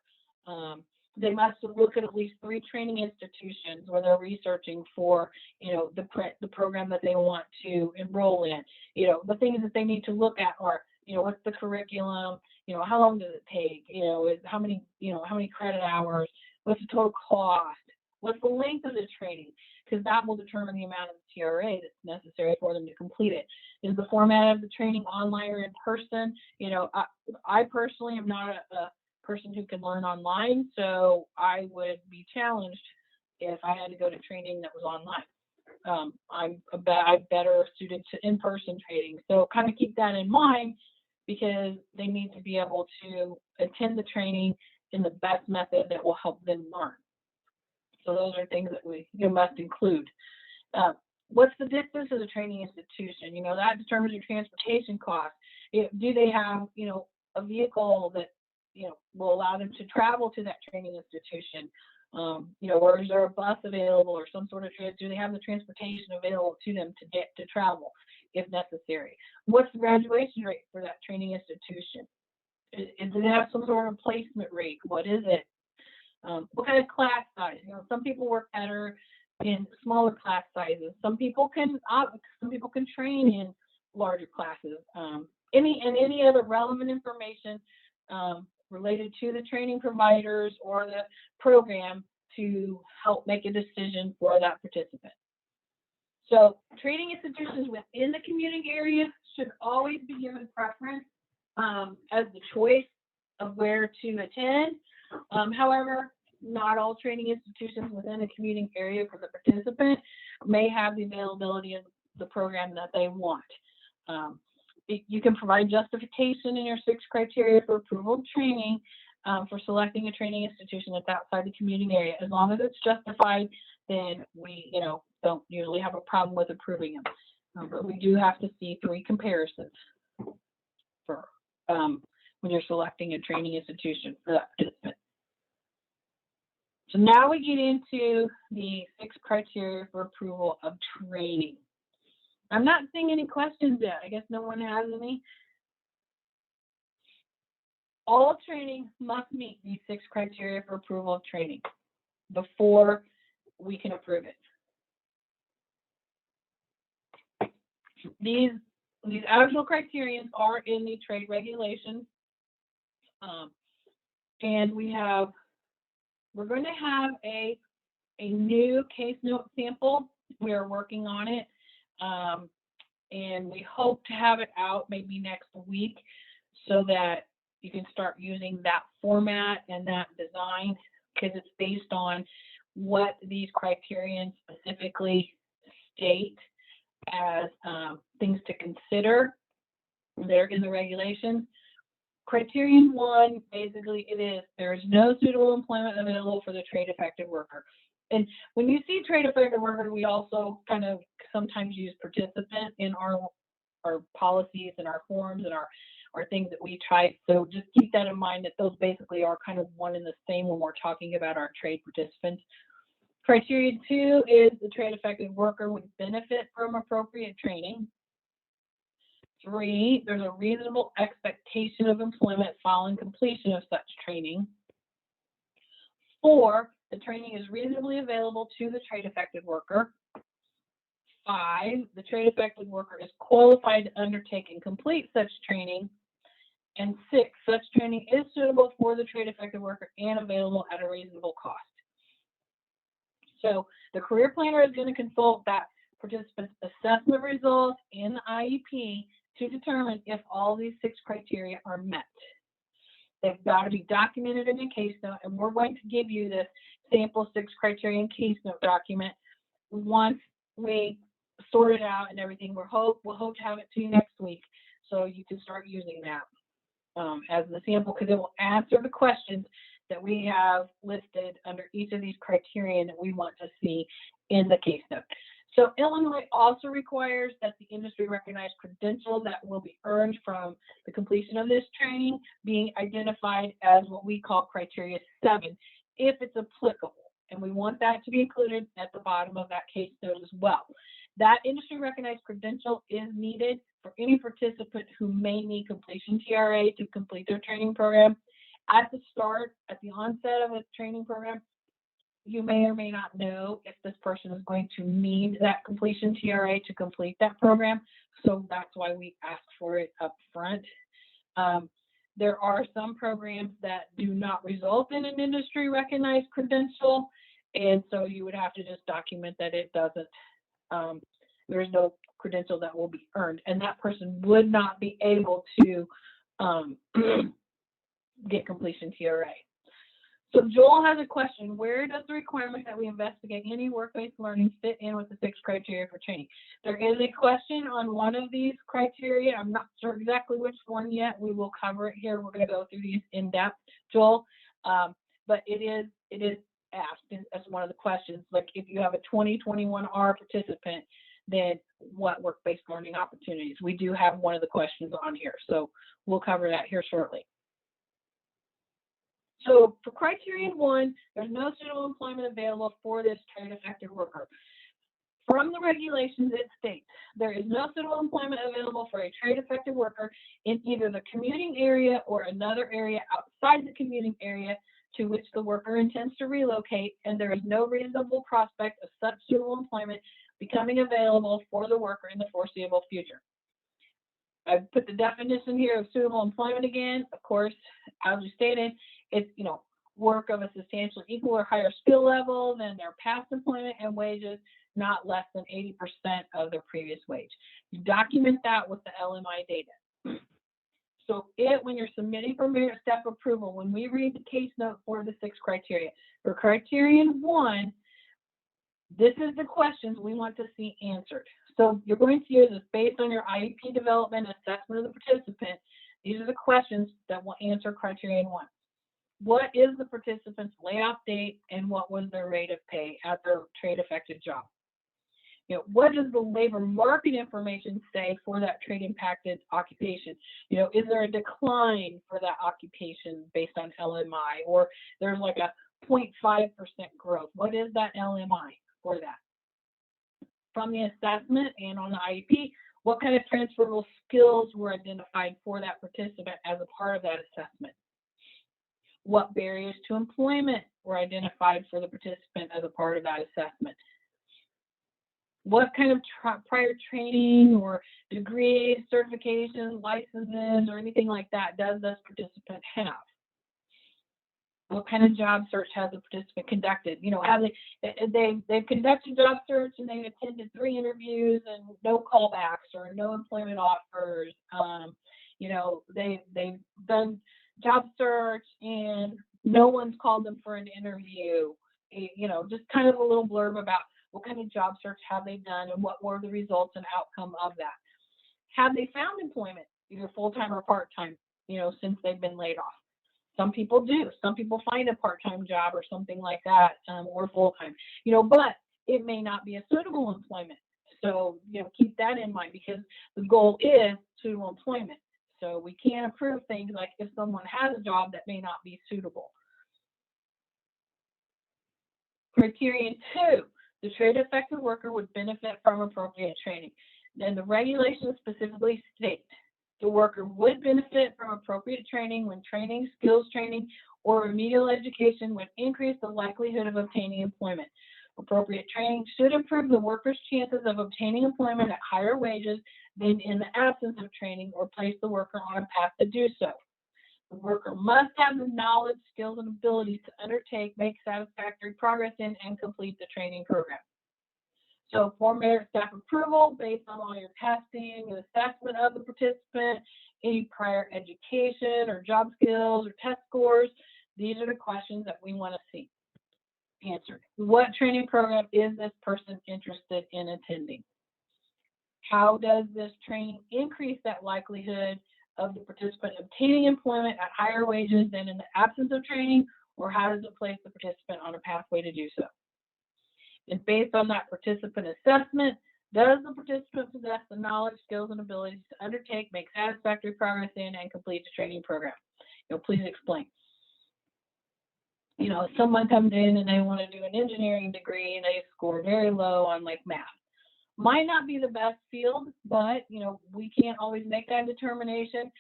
They must look at least 3 training institutions where they're researching for, the program that they want to enroll in. The things that they need to look at are, what's the curriculum? How long does it take? How many credit hours? What's the total cost? What's the length of the training? Because that will determine the amount of TRA that's necessary for them to complete it. Is the format of the training online or in person? I personally am not a person who can learn online, so I would be challenged if I had to go to training that was online. I'm better suited to in-person training, so kind of keep that in mind because they need to be able to attend the training in the best method that will help them learn. So those are things that we must include. What's the distance of the training institution? That determines your transportation cost. Do they have a vehicle that will allow them to travel to that training institution? Or is there a bus available or some sort of do they have the transportation available to them to travel if necessary? What's the graduation rate for that training institution? Does it have some sort of placement rate? What is it? What kind of class size? Some people work better in smaller class sizes. Some people can train in larger classes. Any other relevant information related to the training providers or the program to help make a decision for that participant. So training institutions within the commuting area should always be given preference as the choice of where to attend. However, not all training institutions within the commuting area for the participant may have the availability of the program that they want. You can provide justification in your 6 criteria for approval of training for selecting a training institution that's outside the commuting area. As long as it's justified, then we, don't usually have a problem with approving them. But we do have to see 3 comparisons for when you're selecting a training institution for that participant. So now we get into the 6 criteria for approval of training. I'm not seeing any questions yet. I guess no one has any. All training must meet these 6 criteria for approval of training before we can approve it. These actual criterion are in the trade regulations. And we're going to have a new case note sample. We are working on it. And we hope to have it out maybe next week so that you can start using that format and that design, because it's based on what these criterion specifically state as things to consider. They're in the regulations. Criterion 1, basically there is no suitable employment available for the trade affected worker. And when you see trade affected worker, we also kind of sometimes use participant in our policies and our forms and our things that we try. So just keep that in mind, that those basically are kind of one and the same when we're talking about our trade participants. Criteria 2 is the trade affected worker would benefit from appropriate training. 3, there's a reasonable expectation of employment following completion of such training. 4, the training is reasonably available to the trade affected worker. 5, the trade affected worker is qualified to undertake and complete such training. And 6, such training is suitable for the trade affected worker and available at a reasonable cost. So the career planner is going to consult that participant's assessment results in the IEP to determine if all these 6 criteria are met. They've got to be documented in a case note, and we're going to give you this sample 6 criterion case note document once we sort it out and everything. We'll hope to have it to you next week, so you can start using that as the sample, because it will answer the questions that we have listed under each of these criteria that we want to see in the case note. So Illinois also requires that the industry recognized credential that will be earned from the completion of this training being identified as what we call criteria 7, if it's applicable. And we want that to be included at the bottom of that case note as well. That industry recognized credential is needed for any participant who may need completion TRA to complete their training program. At the start, at the onset of a training program, you may or may not know if this person is going to need that completion TRA to complete that program. So that's why we ask for it up front. There are some programs that do not result in an industry recognized credential. And so you would have to just document that it doesn't, there is no credential that will be earned. And that person would not be able to get completion TRA. So Joel has a question. Where does the requirement that we investigate any work-based learning fit in with the 6 criteria for training? There is a question on one of these criteria. I'm not sure exactly which one yet. We will cover it here. We're going to go through these in depth, Joel. But it is asked as one of the questions. Like if you have a 2021R participant, then what work-based learning opportunities? We do have one of the questions on here. So we'll cover that here shortly. So for criterion 1, there's no suitable employment available for this trade affected worker. From the regulations, it states there is no suitable employment available for a trade affected worker in either the commuting area or another area outside the commuting area to which the worker intends to relocate, and there is no reasonable prospect of such suitable employment becoming available for the worker in the foreseeable future. I've put the definition here of suitable employment again. Of course, as we stated, it's, work of a substantially equal or higher skill level than their past employment and wages, not less than 80% of their previous wage. You document that with the LMI data. So when you're submitting for merit step approval, when we read the case note for the 6 criteria, for criterion 1, this is the questions we want to see answered. So you're going to use this based on your IEP development assessment of the participant. These are the questions that will answer criterion 1. What is the participant's layoff date and what was their rate of pay at their trade-affected job? You know, what does the labor market information say for that trade-impacted occupation? You know, is there a decline for that occupation based on LMI, or there's like a 0.5% growth? What is that LMI for that? From the assessment and on the IEP, what kind of transferable skills were identified for that participant as a part of that assessment? What barriers to employment were identified for the participant as a part of that assessment? What kind of prior training or degrees, certifications, licenses, or anything like that does this participant have? What kind of job search has the participant conducted? You know, have they've conducted job search and they've attended 3 interviews and no callbacks or no employment offers. You know, they've done job search and no one's called them for an interview. You know, just kind of a little blurb about what kind of job search have they done and what were the results and outcome of that. Have they found employment, either full-time or part-time, you know, since they've been laid off? Some people do. Some people find a part-time job or something like that, or full-time, you know, but it may not be a suitable employment. So, you know, keep that in mind because the goal is suitable employment. So we can't approve things like if someone has a job that may not be suitable. Criterion 2, the trade-affected worker would benefit from appropriate training. Then the regulations specifically state the worker would benefit from appropriate training when training, skills training, or remedial education would increase the likelihood of obtaining employment. Appropriate training should improve the worker's chances of obtaining employment at higher wages than in the absence of training or place the worker on a path to do so. The worker must have the knowledge, skills, and abilities to undertake, make satisfactory progress in, and complete the training program. So for merit staff approval, based on all your testing and assessment of the participant, any prior education or job skills or test scores, these are the questions that we want to see answered. What training program is this person interested in attending? How does this training increase that likelihood of the participant obtaining employment at higher wages than in the absence of training, or how does it place the participant on a pathway to do so? And based on that participant assessment, does the participant possess the knowledge, skills, and abilities to undertake, make satisfactory progress in, and complete the training program? You know, please explain. You know, if someone comes in and they want to do an engineering degree and they score very low on like math, might not be the best field, but, you know, we can't always make that determination.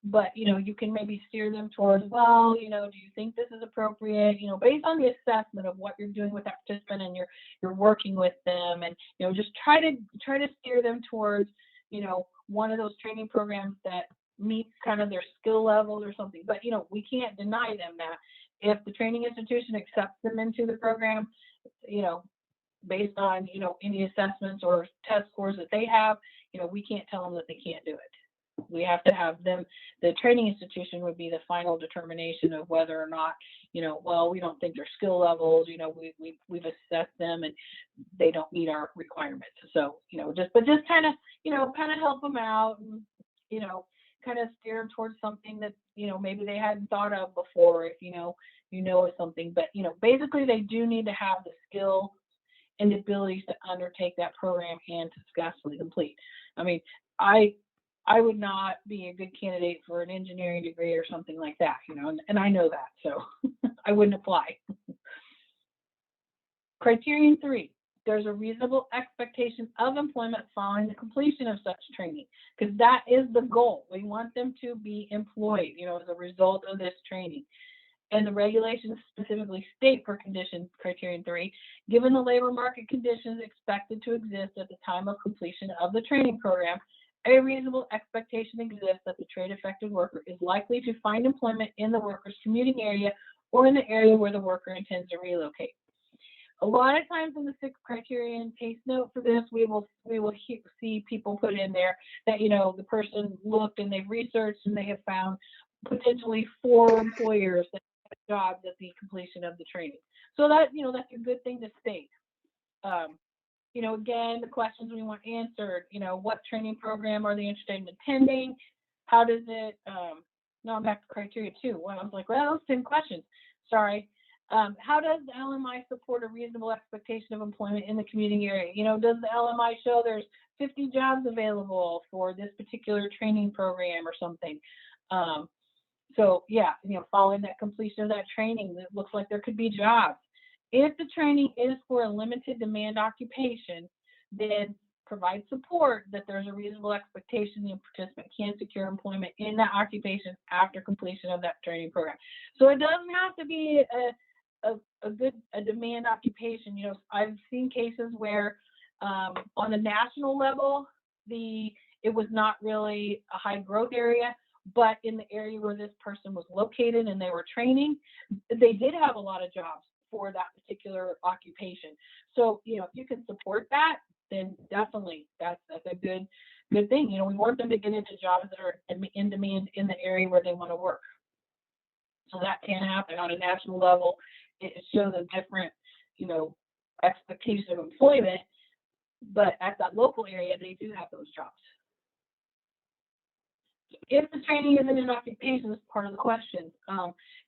But, you know, you can maybe steer them towards, well, you know, do you think this is appropriate? You know, based on the assessment of what you're doing with that participant and you're working with them, and, you know, just try to steer them towards, you know, one of those training programs that meets kind of their skill levels or something. But, you know, we can't deny them that if the training institution accepts them into the program, you know, based on, you know, any assessments or test scores that they have, you know, we can't tell them that they can't do it. We have to have them, the training institution would be the final determination of whether or not, you know, well, we don't think their skill levels, you know, we've assessed them and they don't meet our requirements. So, you know, just kind of, you know, kind of help them out and, you know, kind of steer them towards something that, you know, maybe they hadn't thought of before, if, you know of something. But, you know, basically they do need to have the skill and the abilities to undertake that program and to successfully complete. I mean, I would not be a good candidate for an engineering degree or something like that, you know, and I know that, so I wouldn't apply. Criterion 3, there's a reasonable expectation of employment following the completion of such training, because that is the goal. We want them to be employed, you know, as a result of this training. And the regulations specifically state for condition criterion 3, given the labor market conditions expected to exist at the time of completion of the training program, a reasonable expectation exists that the trade-affected worker is likely to find employment in the worker's commuting area or in the area where the worker intends to relocate. A lot of times in the 6th criterion case note for this, we will see people put in there that, you know, the person looked and they've researched and they have found potentially 4 employers that have jobs at the completion of the training. So that, you know, that's a good thing to state. you know, again, the questions we want answered, you know, what training program are they interested in attending? How does it, no, I'm back to criteria 2. Well, I was like, well, those 10 questions, sorry. How does the LMI support a reasonable expectation of employment in the commuting area? You know, does the LMI show there's 50 jobs available for this particular training program or something? So yeah, you know, following that completion of that training, it looks like there could be jobs. If the training is for a limited demand occupation, then provide support that there's a reasonable expectation the participant can secure employment in that occupation after completion of that training program. So it doesn't have to be a demand occupation. You know, I've seen cases where on the national level, it was not really a high growth area, but in the area where this person was located and they were training, they did have a lot of jobs for that particular occupation. So, you know, if you can support that, then definitely that's a good thing. You know, we want them to get into jobs that are in demand in the area where they want to work. So that can happen on a national level. It shows a different, you know, expectation of employment, but at that local area, they do have those jobs. If the training isn't an occupation, this is part of the question.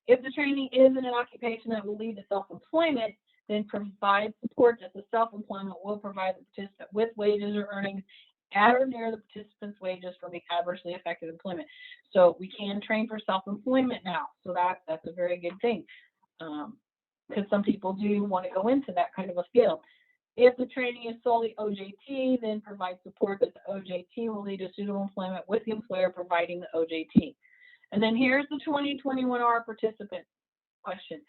If the training isn't an occupation that will lead to self-employment, then provide support that the self-employment will provide the participant with wages or earnings at or near the participant's wages from the adversely affected employment. So we can train for self-employment now. So that's a very good thing, because some people do want to go into that kind of a field. If the training is solely OJT, then provide support that the OJT will lead to suitable employment with the employer providing the OJT. And then here's the 2021R participant question.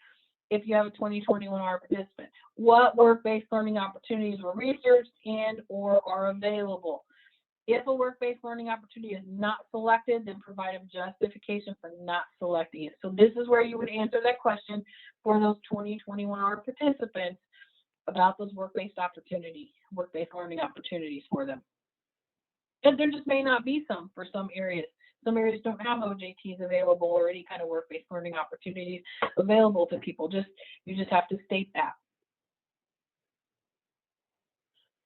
If you have a 2021R participant, what work-based learning opportunities were researched and or are available? If a work-based learning opportunity is not selected, then provide a justification for not selecting it. So this is where you would answer that question for those 2021R participants about those work-based learning opportunities for them. And there just may not be some for some areas. Some areas don't have OJTs available or any kind of work-based learning opportunities available to people. You just have to state that.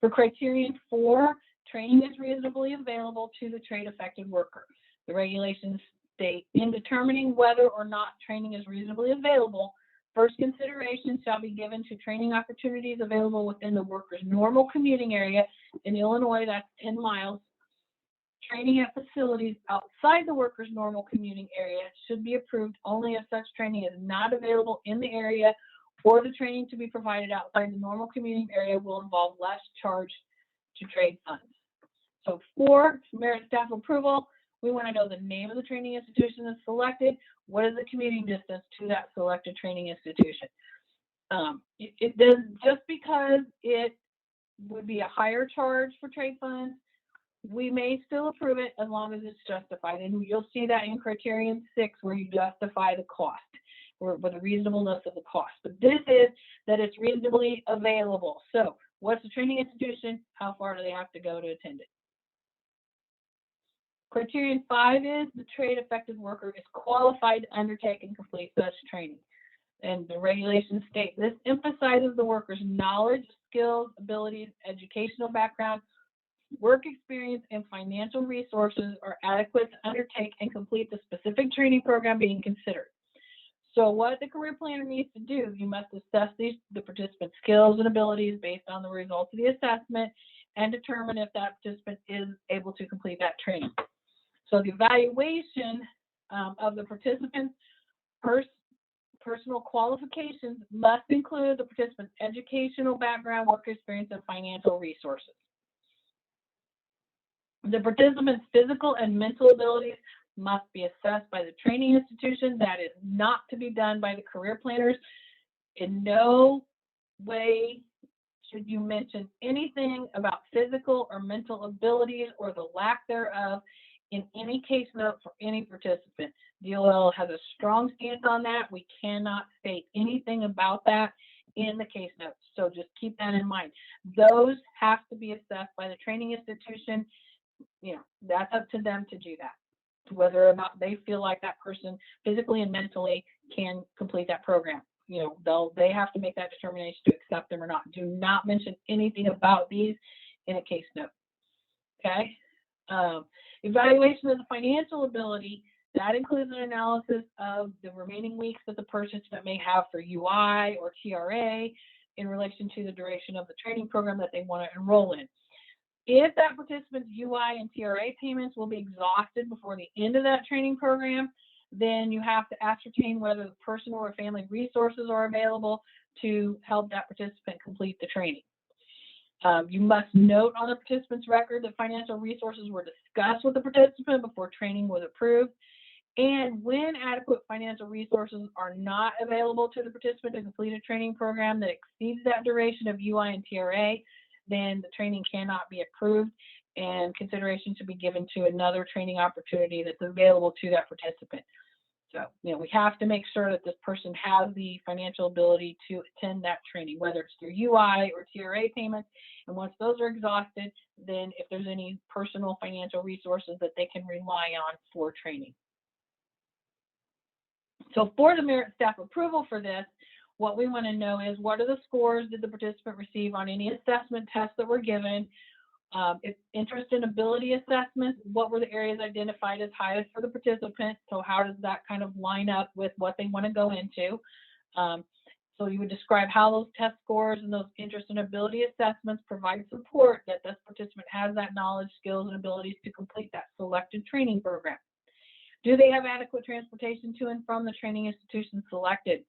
For criterion 4, training is reasonably available to the trade-affected worker. The regulations state, in determining whether or not training is reasonably available, first consideration shall be given to training opportunities available within the worker's normal commuting area. In Illinois, that's 10 miles. Training at facilities outside the worker's normal commuting area should be approved only if such training is not available in the area, or the training to be provided outside the normal commuting area will involve less charge to trade funds. So for merit staff approval, we want to know the name of the training institution that's selected. What is the commuting distance to that selected training institution? It does, just because it would be a higher charge for trade funds, we may still approve it as long as it's justified. And you'll see that in criterion 6 where you justify the cost or the reasonableness of the cost. But this is that it's reasonably available. So what's the training institution? How far do they have to go to attend it? Criterion 5 is the trade affected worker is qualified to undertake and complete such training. And the regulations state this emphasizes the worker's knowledge, skills, abilities, educational background, work experience, and financial resources are adequate to undertake and complete the specific training program being considered. So what the career planner needs to do, you must assess the participant's skills and abilities based on the results of the assessment and determine if that participant is able to complete that training. So the evaluation of the participant's personal qualifications must include the participant's educational background, work experience, and financial resources. The participant's physical and mental abilities must be assessed by the training institution. That is not to be done by the career planners. In no way should you mention anything about physical or mental abilities or the lack thereof in any case note for any participant. DOL has a strong stance on that. We cannot state anything about that in the case notes. So just keep that in mind. Those have to be assessed by the training institution. You know, that's up to them to do that, whether or not they feel like that person physically and mentally can complete that program. they have to make that determination to accept them or not. Do not mention anything about these in a case note. Okay. Evaluation of the financial ability, that includes an analysis of the remaining weeks that the participant may have for UI or TRA in relation to the duration of the training program that they want to enroll in. If that participant's UI and TRA payments will be exhausted before the end of that training program, then you have to ascertain whether the personal or family resources are available to help that participant complete the training. You must note on the participant's record that financial resources were discussed with the participant before training was approved. And when adequate financial resources are not available to the participant to complete a training program that exceeds that duration of UI and TRA, then the training cannot be approved and consideration should be given to another training opportunity that's available to that participant. So, we have to make sure that this person has the financial ability to attend that training, whether it's through UI or TRA payments. And once those are exhausted, then if there's any personal financial resources that they can rely on for training. So for the merit staff approval for this, what we want to know is what are the scores did the participant receive on any assessment tests that were given? If interest and ability assessments, what were the areas identified as highest for the participant? So how does that kind of line up with what they want to go into? So you would describe how those test scores and those interest and ability assessments provide support that this participant has that knowledge, skills, and abilities to complete that selected training program. Do they have adequate transportation to and from the training institution selected?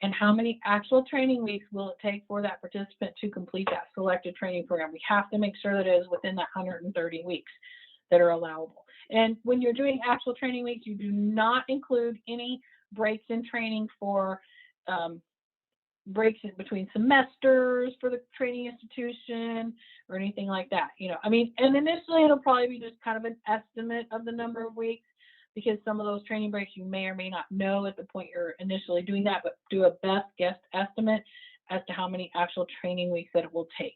And how many actual training weeks will it take for that participant to complete that selected training program? We have to make sure that it is within that 130 weeks that are allowable. And when you're doing actual training weeks, you do not include any breaks in training for breaks in between semesters for the training institution or anything like that. And initially it'll probably be just kind of an estimate of the number of weeks, because some of those training breaks you may or may not know at the point you're initially doing that, but do a best guess estimate as to how many actual training weeks that it will take.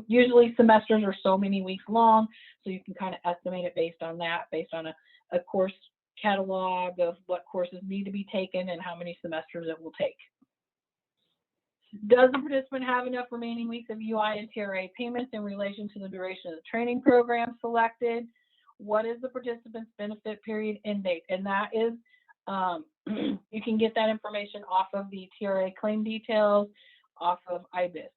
Usually semesters are so many weeks long, so you can kind of estimate it based on that, based on a course catalog of what courses need to be taken and how many semesters it will take. Does the participant have enough remaining weeks of UI and TRA payments in relation to the duration of the training program selected? What is the participant's benefit period end date? And that is, you can get that information off of the TRA claim details, off of IWDS.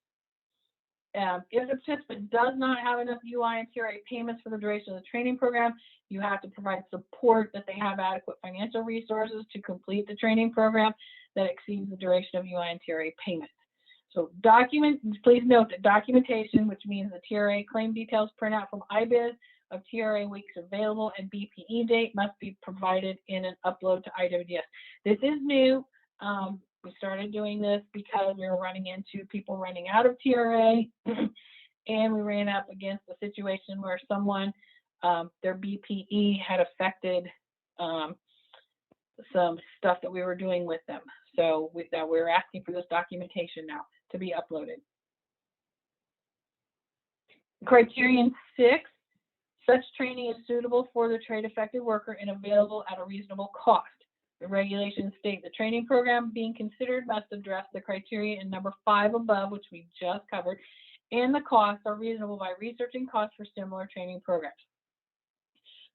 If the participant does not have enough UI and TRA payments for the duration of the training program, you have to provide support that they have adequate financial resources to complete the training program that exceeds the duration of UI and TRA payments. So please note that documentation, which means the TRA claim details printout from IWDS of TRA weeks available and BPE date, must be provided in an upload to IWDS. This is new. We started doing this because we were running into people running out of TRA, and we ran up against a situation where someone, their BPE had affected some stuff that we were doing with them. So we're asking for this documentation now to be uploaded. Criterion 6. Such training is suitable for the trade-affected worker and available at a reasonable cost. The regulations state the training program being considered must address the criteria in number 5 above, which we just covered, and the costs are reasonable by researching costs for similar training programs.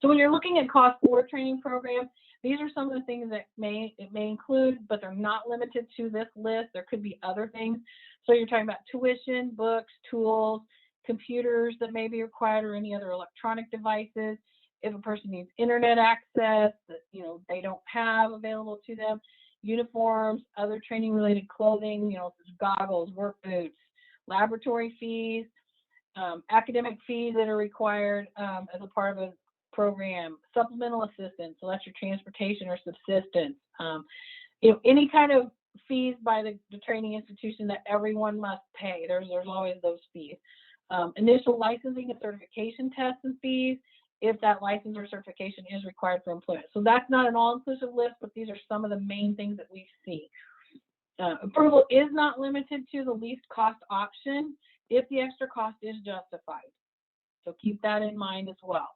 So when you're looking at cost for training programs, these are some of the things that it may include, but they're not limited to this list. There could be other things. So you're talking about tuition, books, tools, computers that may be required, or any other electronic devices. If a person needs internet access that they don't have available to them, uniforms, other training related clothing, goggles, work boots, laboratory fees, academic fees that are required as a part of a program, supplemental assistance, so that's your transportation or subsistence, any kind of fees by the training institution that everyone must pay. There's always those fees. Initial licensing and certification tests and fees, if that license or certification is required for employment. So that's not an all-inclusive list, but these are some of the main things that we see. Approval is not limited to the least cost option if the extra cost is justified. So keep that in mind as well.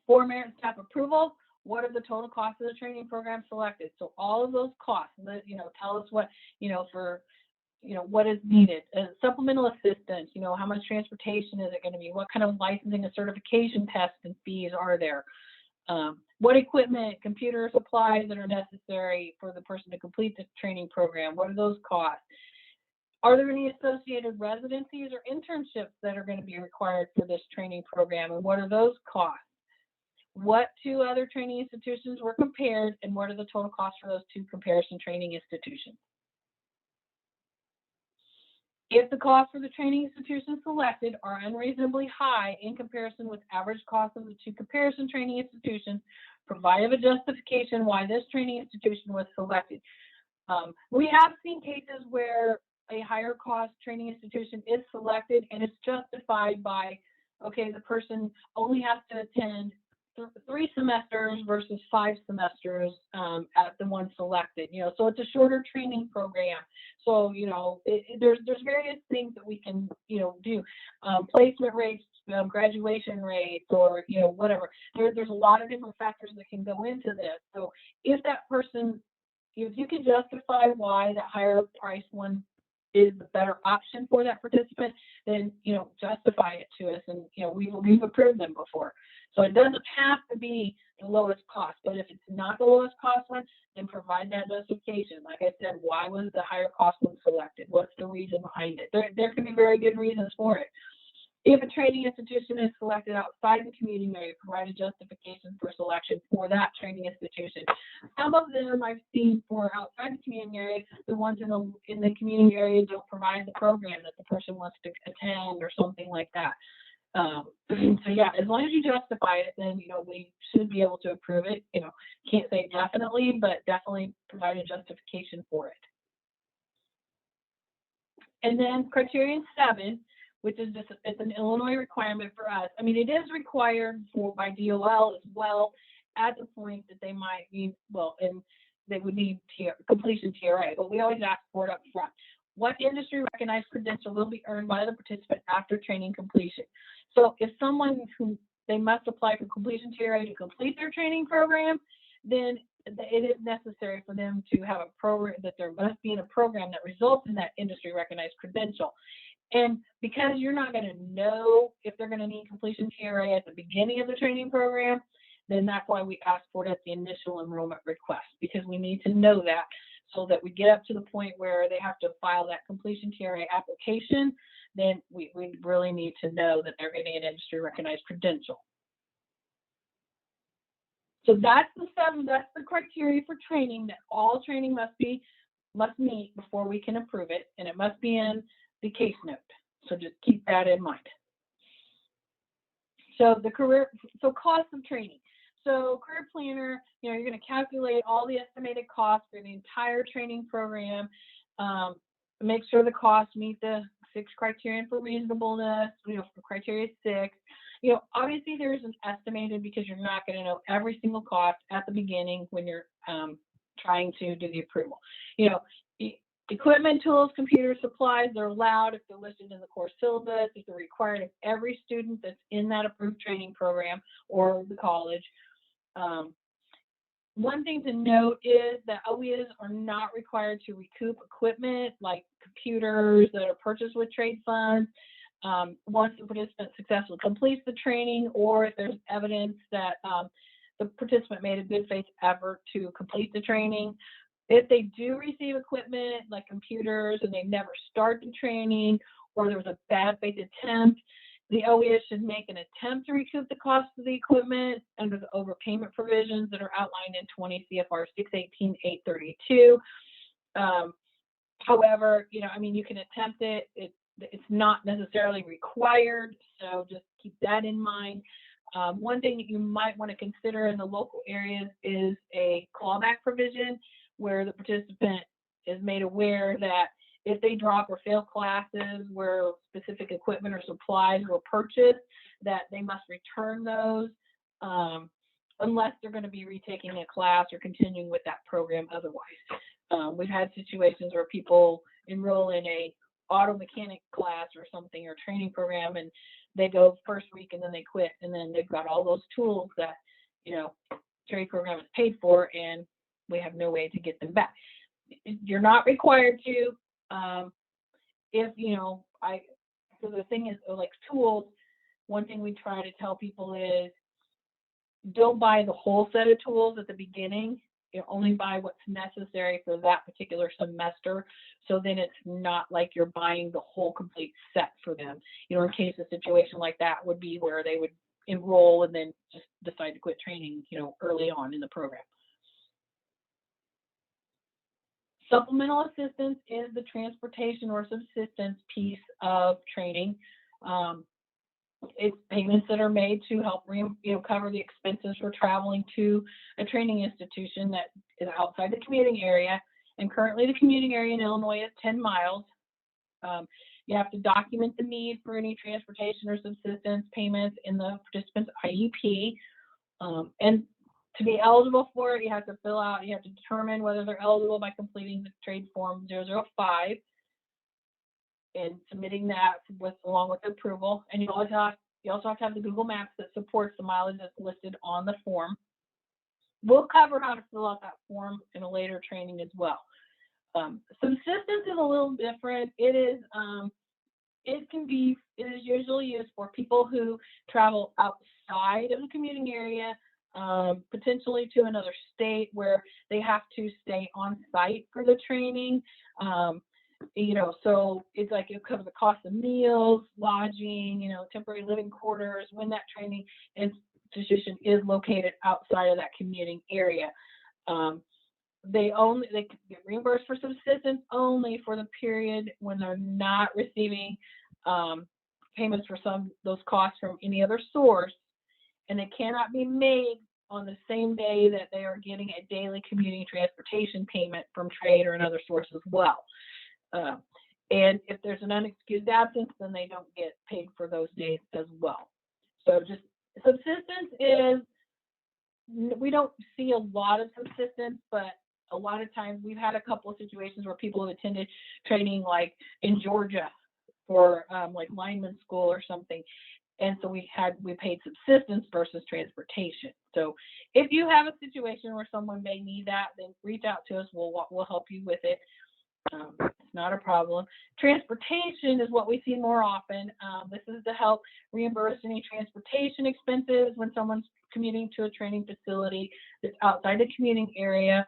For merit staff approval, what are the total costs of the training program selected? So all of those costs, tell us what, for, what is needed. Supplemental assistance, how much transportation is it going to be? What kind of licensing and certification tests and fees are there? What equipment, computer supplies that are necessary for the person to complete the training program? What are those costs? Are there any associated residencies or internships that are going to be required for this training program? And what are those costs? What 2 other training institutions were compared, and what are the total costs for those 2 comparison training institutions? If the costs for the training institutions selected are unreasonably high in comparison with average costs of the 2 comparison training institutions, provide a justification why this training institution was selected. We have seen cases where a higher cost training institution is selected and it's justified by, okay, the person only has to attend 3 semesters versus 5 semesters at the one selected, so it's a shorter training program. So, there's various things that we can, do, placement rates, graduation rates, or, whatever. There's a lot of different factors that can go into this. So if that person, if you can justify why that higher price one is the better option for that participant, then, justify it to us, and, we've approved them before. So it doesn't have to be the lowest cost, but if it's not the lowest cost one, then provide that justification. Like I said, why was the higher cost one selected? What's the reason behind it? There can be very good reasons for it. If a training institution is selected outside the commuting area, provide a justification for selection for that training institution. Some of them I've seen for outside the commuting area, the ones in the commuting area don't provide the program that the person wants to attend or something like that. So yeah, as long as you justify it, then, we should be able to approve it. Can't say definitely, but definitely provide a justification for it. And then criterion 7, which is just, it's an Illinois requirement for us. I mean, it is required by DOL as well at the point that they might need, and they would need completion TRA, but we always ask for it up front. What industry recognized credential will be earned by the participant after training completion? So if someone who they must apply for completion TRA to complete their training program, then it is necessary for them to have a program, that there must be in a program that results in that industry recognized credential. And because you're not going to know if they're going to need completion TRA at the beginning of the training program, then that's why we ask for it at the initial enrollment request, because we need to know that, so that we get up to the point where they have to file that completion TRA application. Then we really need to know that they're getting an industry recognized credential. So that's the criteria for training that all training must meet before we can approve it, and it must be in the case note. So just keep that in mind. So cost of training. So career planner, you're going to calculate all the estimated costs for the entire training program. Make sure the costs meet the 6 criterion for reasonableness, for criteria 6. Obviously there's an estimated, because you're not going to know every single cost at the beginning when you're trying to do the approval. Equipment, tools, computer supplies, they're allowed if they're listed in the course syllabus, if they're required of every student that's in that approved training program or the college. One thing to note is that OEs are not required to recoup equipment like computers that are purchased with trade funds once the participant successfully completes the training, or if there's evidence that the participant made a good faith effort to complete the training. If they do receive equipment like computers and they never start the training, or there was a bad faith attempt, the OES should make an attempt to recoup the cost of the equipment under the overpayment provisions that are outlined in 20 CFR 618-832. However, you can attempt it. It's not necessarily required, so just keep that in mind. One thing that you might want to consider in the local areas is a clawback provision, where the participant is made aware that if they drop or fail classes where specific equipment or supplies were purchased, that they must return those unless they're going to be retaking a class or continuing with that program otherwise. We've had situations where people enroll in a auto mechanic class or something, or training program, and they go first week and then they quit, and then they've got all those tools that trade program is paid for and we have no way to get them back. You're not required to. If, you know, so the thing is, like tools, one thing we try to tell people is don't buy the whole set of tools at the beginning. You only buy what's necessary for that particular semester. So then it's not like you're buying the whole complete set for them. You know, in case a situation like that would be where they would enroll and then just decide to quit training, you know, early on in the program. Supplemental assistance is the transportation or subsistence piece of training. It's payments that are made to help cover the expenses for traveling to a training institution that is outside the commuting area. And currently the commuting area in Illinois is 10 miles. You have to document the need for any transportation or subsistence payments in the participant's IEP. And to be eligible for it, you have to determine whether they're eligible by completing the trade form 005 and submitting that along with approval. And you also have to have the Google Maps that supports the mileage that's listed on the form. We'll cover how to fill out that form in a later training as well. Subsistence is a little different. It is usually used for people who travel outside of the commuting area, potentially to another state where they have to stay on site for the training. You know, so it's like it covers the cost of meals, lodging, you know, temporary living quarters when that training institution is located outside of that commuting area. They can get reimbursed for subsistence only for the period when they're not receiving payments for those costs from any other source, and they cannot be made on the same day that they are getting a daily commuting transportation payment from trade or another source as well. And if there's an unexcused absence, then they don't get paid for those days as well. So just subsistence is, we don't see a lot of subsistence, but a lot of times we've had a couple of situations where people have attended training like in Georgia for like lineman school or something. And so we paid subsistence versus transportation. So if you have a situation where someone may need that, then reach out to us. We'll help you with it. It's not a problem. Transportation is what we see more often. This is to help reimburse any transportation expenses when someone's commuting to a training facility that's outside the commuting area.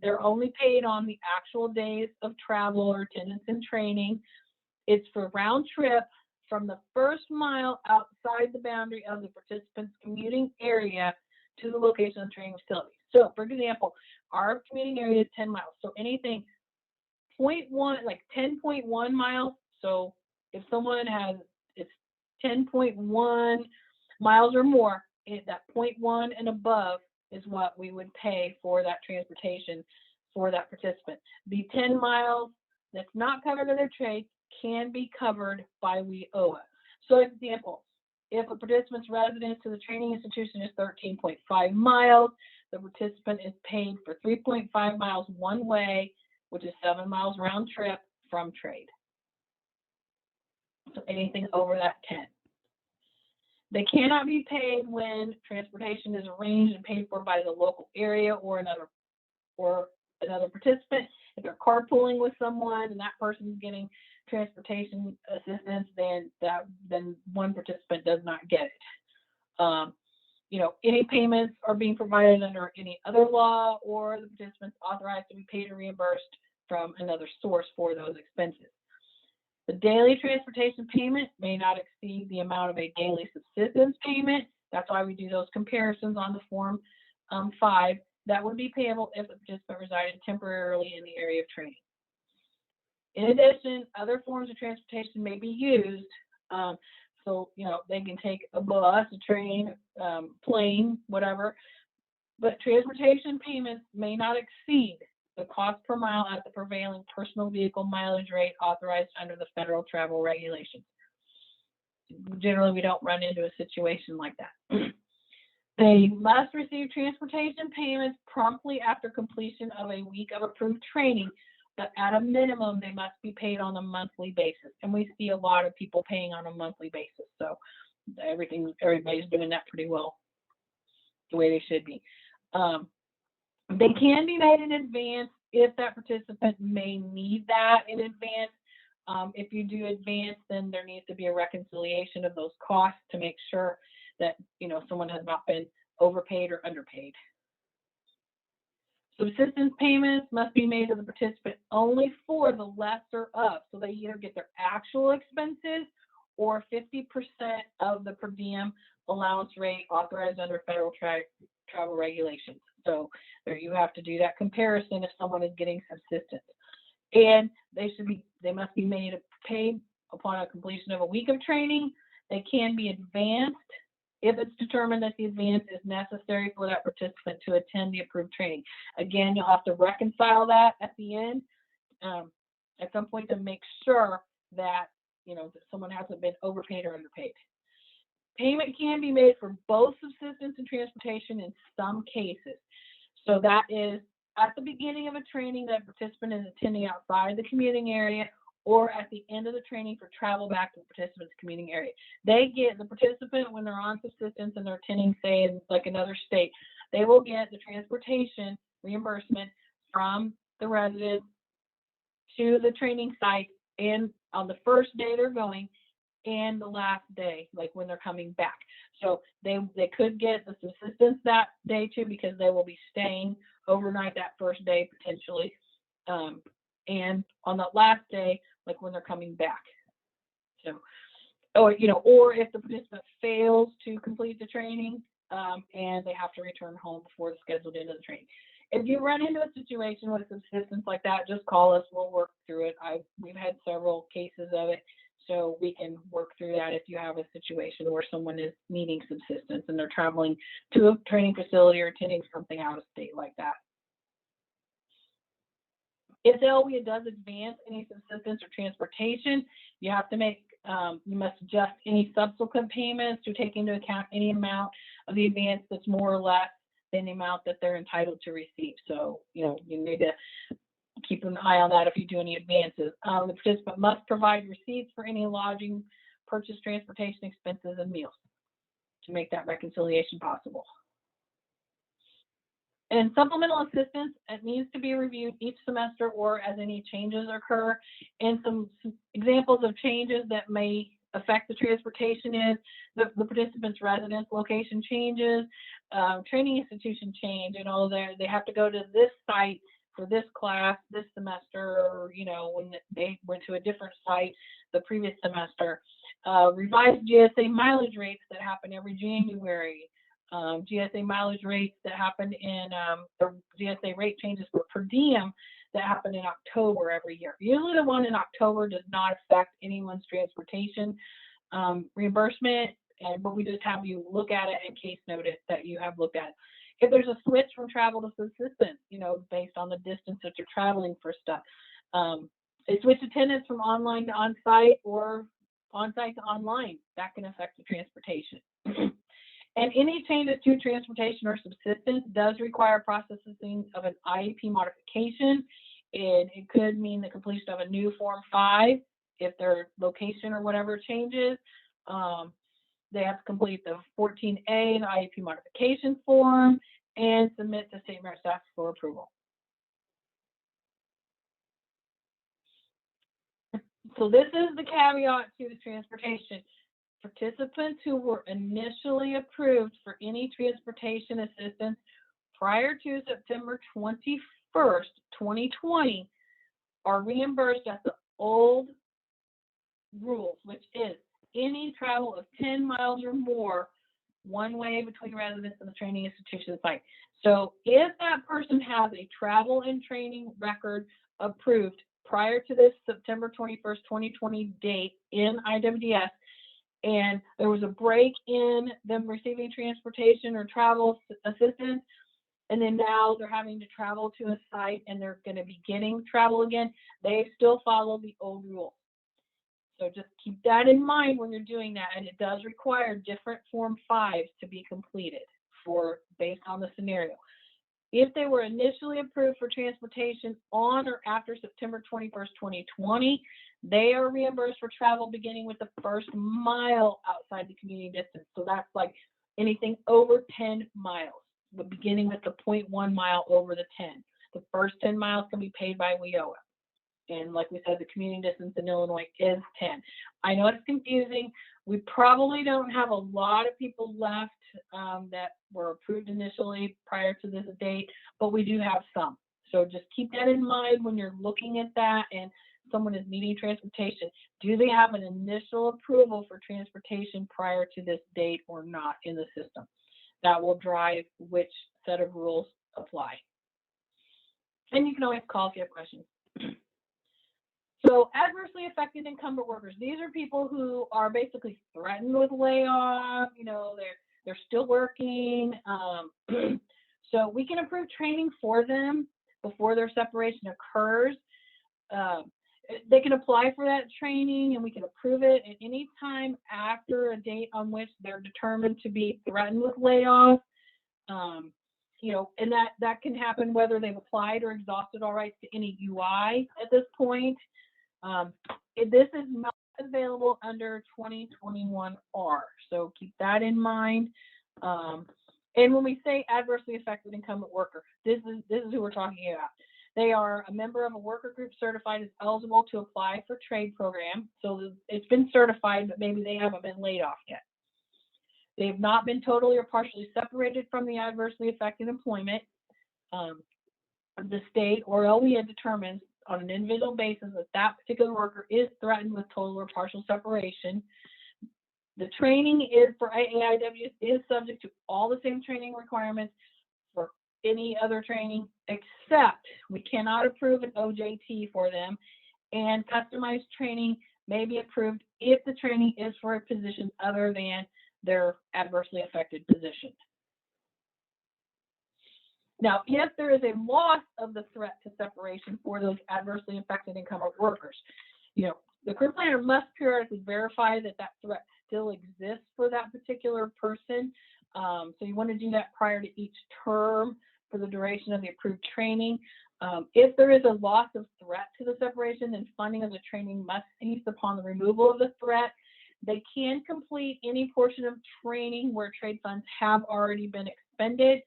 They're only paid on the actual days of travel or attendance and training. It's for round trip from the first mile outside the boundary of the participant's commuting area to the location of the training facility. So, for example, our commuting area is 10 miles. So anything 0.1, like 10.1 miles. So if someone it's 10.1 miles or more, that 0.1 and above is what we would pay for that transportation for that participant. The 10 miles that's not covered under trade can be covered by WIOA. So, example, if a participant's residence to the training institution is 13.5 miles, the participant is paid for 3.5 miles one way, which is 7 miles round trip from trade. So anything over that 10. They cannot be paid when transportation is arranged and paid for by the local area or another participant. If they're carpooling with someone and that person's getting transportation assistance, then one participant does not get it. You know, any payments are being provided under any other law, or the participants authorized to be paid or reimbursed from another source for those expenses. The daily transportation payment may not exceed the amount of a daily subsistence payment. That's why we do those comparisons on the Form 5. That would be payable if the participant resided temporarily in the area of training. In addition, other forms of transportation may be used. So, you know, they can take a bus, a train, plane, whatever. But transportation payments may not exceed the cost per mile at the prevailing personal vehicle mileage rate authorized under the federal travel regulations. Generally, we don't run into a situation like that. They must receive transportation payments promptly after completion of a week of approved training, but at a minimum, they must be paid on a monthly basis. And we see a lot of people paying on a monthly basis. So everybody's doing that pretty well. the way they should be. They can be made in advance if that participant may need that in advance. If you do advance, then there needs to be a reconciliation of those costs to make sure that, you know, someone has not been overpaid or underpaid. Subsistence payments must be made to the participant only for the lesser of, so they either get their actual expenses or 50% of the per diem allowance rate authorized under federal travel regulations. So there you have to do that comparison if someone is getting subsistence. And they must be paid upon a completion of a week of training. They can be advanced if it's determined that the advance is necessary for that participant to attend the approved training. Again, you'll have to reconcile that at the end at some point to make sure that, you know, that someone hasn't been overpaid or underpaid. Payment can be made for both subsistence and transportation in some cases. So that is at the beginning of a training that a participant is attending outside the commuting area, or at the end of the training for travel back to the participant's commuting area. They get, the participant, when they're on subsistence and they're attending, say, in like another state, they will get the transportation reimbursement from the resident to the training site, and on the first day they're going and the last day, like when they're coming back. So they could get the subsistence that day too, because they will be staying overnight that first day potentially. And on that last day, like when they're coming back. So, or, you know, or if the participant fails to complete the training and they have to return home before the scheduled end of the training. If you run into a situation with subsistence like that, just call us. We'll work through it. We've had several cases of it, so we can work through that if you have a situation where someone is needing subsistence and they're traveling to a training facility or attending something out of state like that. If the LWIA does advance any subsistence or transportation, you have to make, you must adjust any subsequent payments to take into account any amount of the advance that's more or less than the amount that they're entitled to receive. So, you know, you need to keep an eye on that if you do any advances. The participant must provide receipts for any lodging, purchase, transportation expenses, and meals to make that reconciliation possible. And supplemental assistance, it needs to be reviewed each semester or as any changes occur. And some examples of changes that may affect the transportation is the participant's residence location changes, training institution change, you know, they have to go to this site for this class this semester, or, you know, when they went to a different site the previous semester. Revised GSA mileage rates that happen every January. GSA mileage rates that happen in the GSA rate changes for per diem that happen in October every year. Usually the one in October does not affect anyone's transportation reimbursement, but we just have you look at it and case note it that you have looked at it. If there's a switch from travel to subsistence, you know, based on the distance that you're traveling for stuff. They switch attendance from online to on-site or on-site to online. That can affect the transportation. And any changes to transportation or subsistence does require processing of an IEP modification. And it could mean the completion of a new Form 5 if their location or whatever changes. They have to complete the 14A, the IEP modification form, and submit to state merit staff for approval. So this is the caveat to the transportation. Participants who were initially approved for any transportation assistance prior to September 21st, 2020 are reimbursed at the old rules, which is any travel of 10 miles or more one way between residence and the training institution site. So if that person has a travel and training record approved prior to this September 21st, 2020 date in IWDS, and there was a break in them receiving transportation or travel assistance, and then now they're having to travel to a site and they're going to be getting travel again, they still follow the old rule. So just keep that in mind when you're doing that, and it does require different Form 5s to be completed based on the scenario. If they were initially approved for transportation on or after September 21st, 2020, they are reimbursed for travel beginning with the first mile outside the community distance. So that's like anything over 10 miles, but beginning with the 0.1 mile over the 10. The first 10 miles can be paid by WIOA. And like we said, the commuting distance in Illinois is 10. I know it's confusing. We probably don't have a lot of people left that were approved initially prior to this date, but we do have some. So just keep that in mind when you're looking at that and someone is needing transportation. Do they have an initial approval for transportation prior to this date or not in the system? That will drive which set of rules apply. And you can always call if you have questions. So adversely affected incumbent workers, these are people who are basically threatened with layoff, you know, they're still working. So we can approve training for them before their separation occurs. They can apply for that training and we can approve it at any time after a date on which they're determined to be threatened with layoff. You know, and that can happen whether they've applied or exhausted all rights to any UI at this point. This is not available under 2021R, so keep that in mind. And when we say adversely affected incumbent worker, this is who we're talking about. They are a member of a worker group certified as eligible to apply for trade program. So it's been certified, but maybe they haven't been laid off yet. They have not been totally or partially separated from the adversely affected employment. The state or OEA determines on an individual basis that that particular worker is threatened with total or partial separation. The training is for AAIWs is subject to all the same training requirements for any other training, except we cannot approve an OJT for them, and customized training may be approved if the training is for a position other than their adversely affected position. Now, if there is a loss of the threat to separation for those adversely affected incumbent workers, you know, the career planner must periodically verify that that threat still exists for that particular person. So you want to do that prior to each term for the duration of the approved training. If there is a loss of threat to the separation, then funding of the training must cease upon the removal of the threat. They can complete any portion of training where trade funds have already been expended,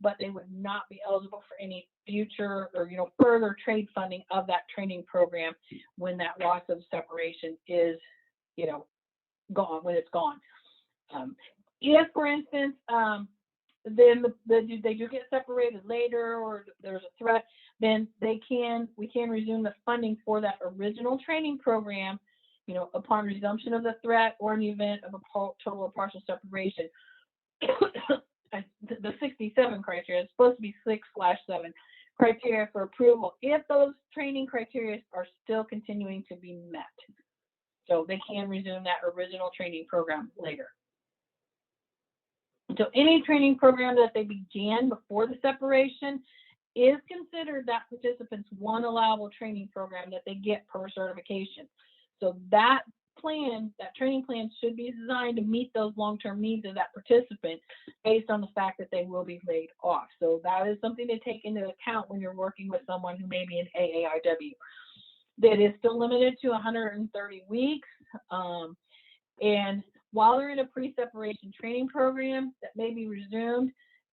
but they would not be eligible for any future or, you know, further trade funding of that training program when that loss of separation is, you know, gone, when it's gone. If, for instance, then they do get separated later or there's a threat, then we can resume the funding for that original training program, you know, upon resumption of the threat or in the event of a total or partial separation. The 67 criteria is supposed to be 6/7 criteria for approval if those training criteria are still continuing to be met. So they can resume that original training program later. So any training program that they began before the separation is considered that participant's one allowable training program that they get per certification. So that plan, that training plan should be designed to meet those long-term needs of that participant based on the fact that they will be laid off. So that is something to take into account when you're working with someone who may be an AAIW. That is still limited to 130 weeks. And while they're in a pre-separation training program that may be resumed,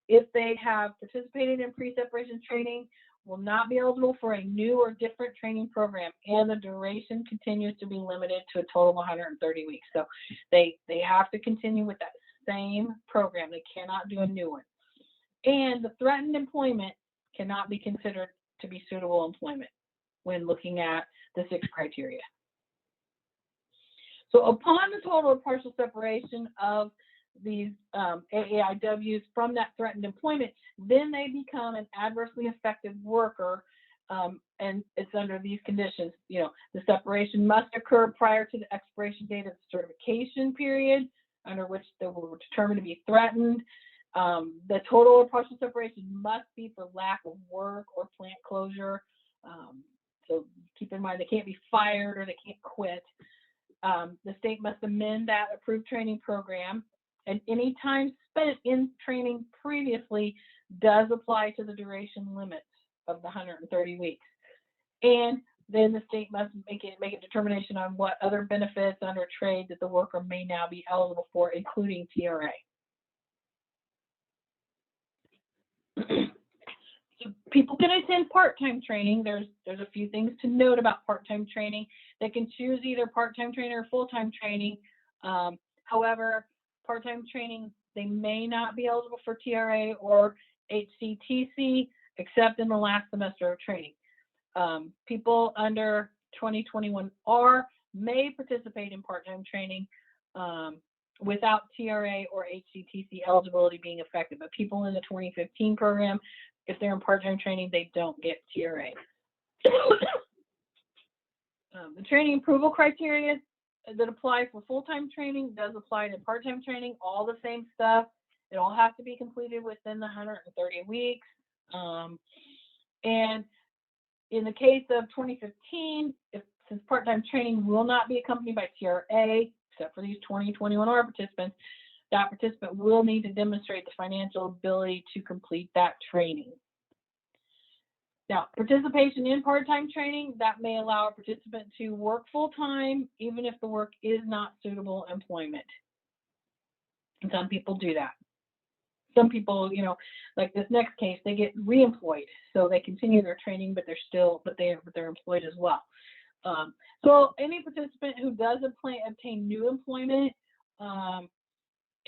if they have participated in pre-separation training, will not be eligible for a new or different training program, and the duration continues to be limited to a total of 130 weeks. So they have to continue with that same program. They cannot do a new one. And the threatened employment cannot be considered to be suitable employment when looking at the 6 criteria. So upon the total or partial separation of these AAIWs from that threatened employment, then they become an adversely affected worker, and it's under these conditions. You know, the separation must occur prior to the expiration date of the certification period under which they were determined to be threatened. The total or partial separation must be for lack of work or plant closure. So keep in mind, they can't be fired or they can't quit. The state must amend that approved training program, and any time spent in training previously does apply to the duration limits of the 130 weeks. And then the state must make a determination on what other benefits under trade that the worker may now be eligible for, including TRA. So people can attend part-time training. There's a few things to note about part-time training. They can choose either part-time training or full-time training. However, part-time training, they may not be eligible for TRA or HCTC except in the last semester of training. People under 2021R may participate in part-time training without TRA or HCTC eligibility being affected, but people in the 2015 program, if they're in part-time training, they don't get TRA. The training approval criteria that apply for full-time training does apply to part-time training, all the same stuff. It all has to be completed within the 130 weeks. And in the case of 2015, since part-time training will not be accompanied by TRA, except for these 2021R participants, that participant will need to demonstrate the financial ability to complete that training. Now, participation in part-time training, that may allow a participant to work full-time, even if the work is not suitable employment. And some people do that. Some people, you know, like this next case, they get reemployed, so they continue their training, but they're employed as well. So any participant who does obtain new employment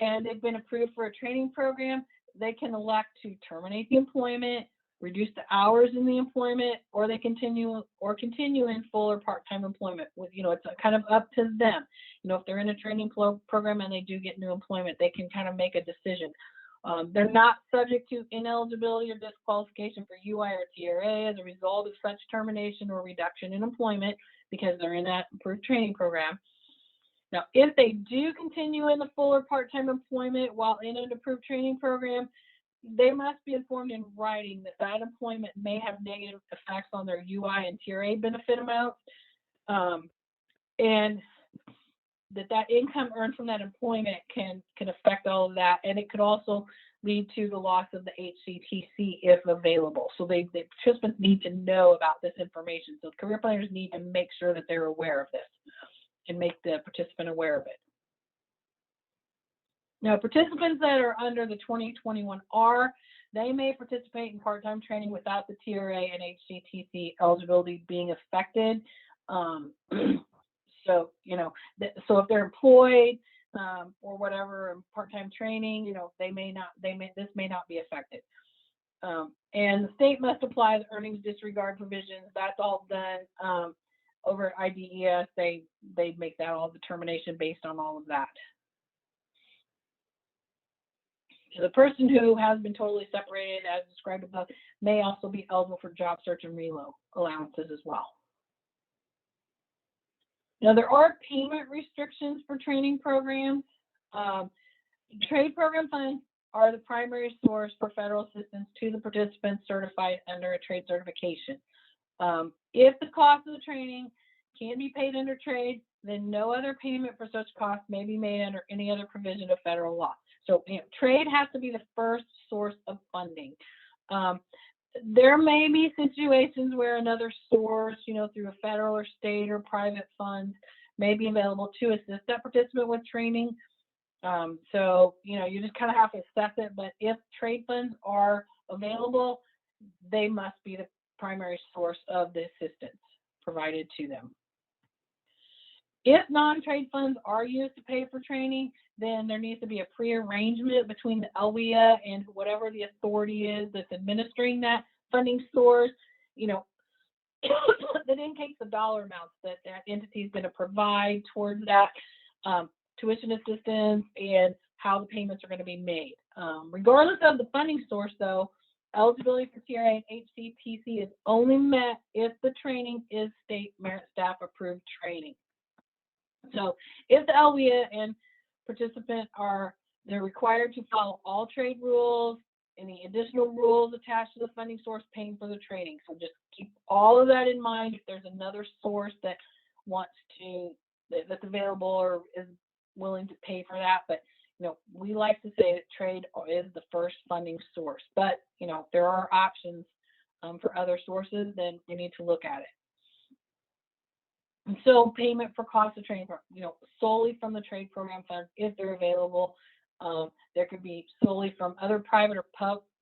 and they've been approved for a training program, they can elect to terminate the employment, reduce the hours in the employment, or they continue in full or part-time employment. With, you know, it's kind of up to them. You know, if they're in a training program and they do get new employment, they can kind of make a decision. They're not subject to ineligibility or disqualification for UI or TRA as a result of such termination or reduction in employment because they're in that approved training program. Now, if they do continue in the full or part-time employment while in an approved training program, they must be informed in writing that that employment may have negative effects on their UI and TRA benefit amounts, and that income earned from that employment can affect all of that, and it could also lead to the loss of the HCTC if available. So the participants need to know about this information. So career planners need to make sure that they're aware of this and make the participant aware of it. Now, participants that are under the 2021R, they may participate in part-time training without the TRA and HCTC eligibility being affected. So, you know, so if they're employed or whatever in part-time training, you know, this may not be affected. And the state must apply the earnings disregard provisions. That's all done over at IWDS. They make that all determination based on all of that. So the person who has been totally separated, as described above, may also be eligible for job search and reload allowances as well. Now, there are payment restrictions for training programs. Trade program funds are the primary source for federal assistance to the participants certified under a trade certification. If the cost of the training can be paid under trade, then no other payment for such costs may be made under any other provision of federal law. So, you know, trade has to be the first source of funding. There may be situations where another source, you know, through a federal or state or private funds may be available to assist that participant with training. So, you know, you just kind of have to assess it, but if trade funds are available, they must be the primary source of the assistance provided to them. If non-trade funds are used to pay for training, then there needs to be a pre-arrangement between the LWIA and whatever the authority is that's administering that funding source, you know, that indicates the dollar amounts that that entity is going to provide towards that tuition assistance and how the payments are going to be made. Regardless of the funding source, though, eligibility for TRA and HCTC is only met if the training is state merit staff approved training. So if the LWIA and participant they're required to follow all trade rules, any additional rules attached to the funding source paying for the training. So just keep all of that in mind if there's another source that wants to, that's available or is willing to pay for that. But, you know, we like to say that trade is the first funding source. But, you know, if there are options for other sources, then we need to look at it. And so payment for cost of training, you know, solely from the trade program funds if they're available. There could be solely from other private or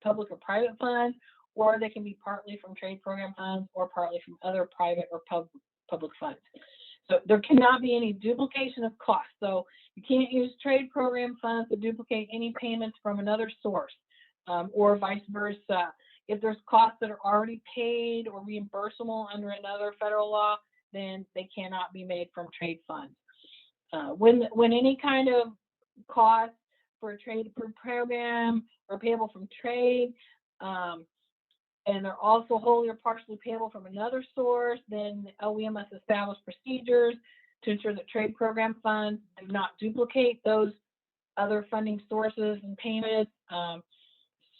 public or private funds, or they can be partly from trade program funds or partly from other private or public funds. So there cannot be any duplication of costs. So you can't use trade program funds to duplicate any payments from another source, or vice versa. If there's costs that are already paid or reimbursable under another federal law, then they cannot be made from trade funds. When any kind of cost for a trade program are payable from trade, and they're also wholly or partially payable from another source, then the OEM must establish procedures to ensure that trade program funds do not duplicate those other funding sources and payments.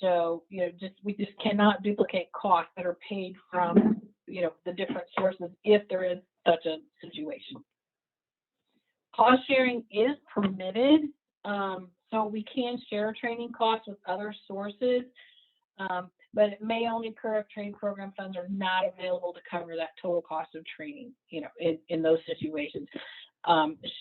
So, we just cannot duplicate costs that are paid from, the different sources if there is such a situation. Cost sharing is permitted, so we can share training costs with other sources, but it may only occur if trade program funds are not available to cover that total cost of training, in those situations.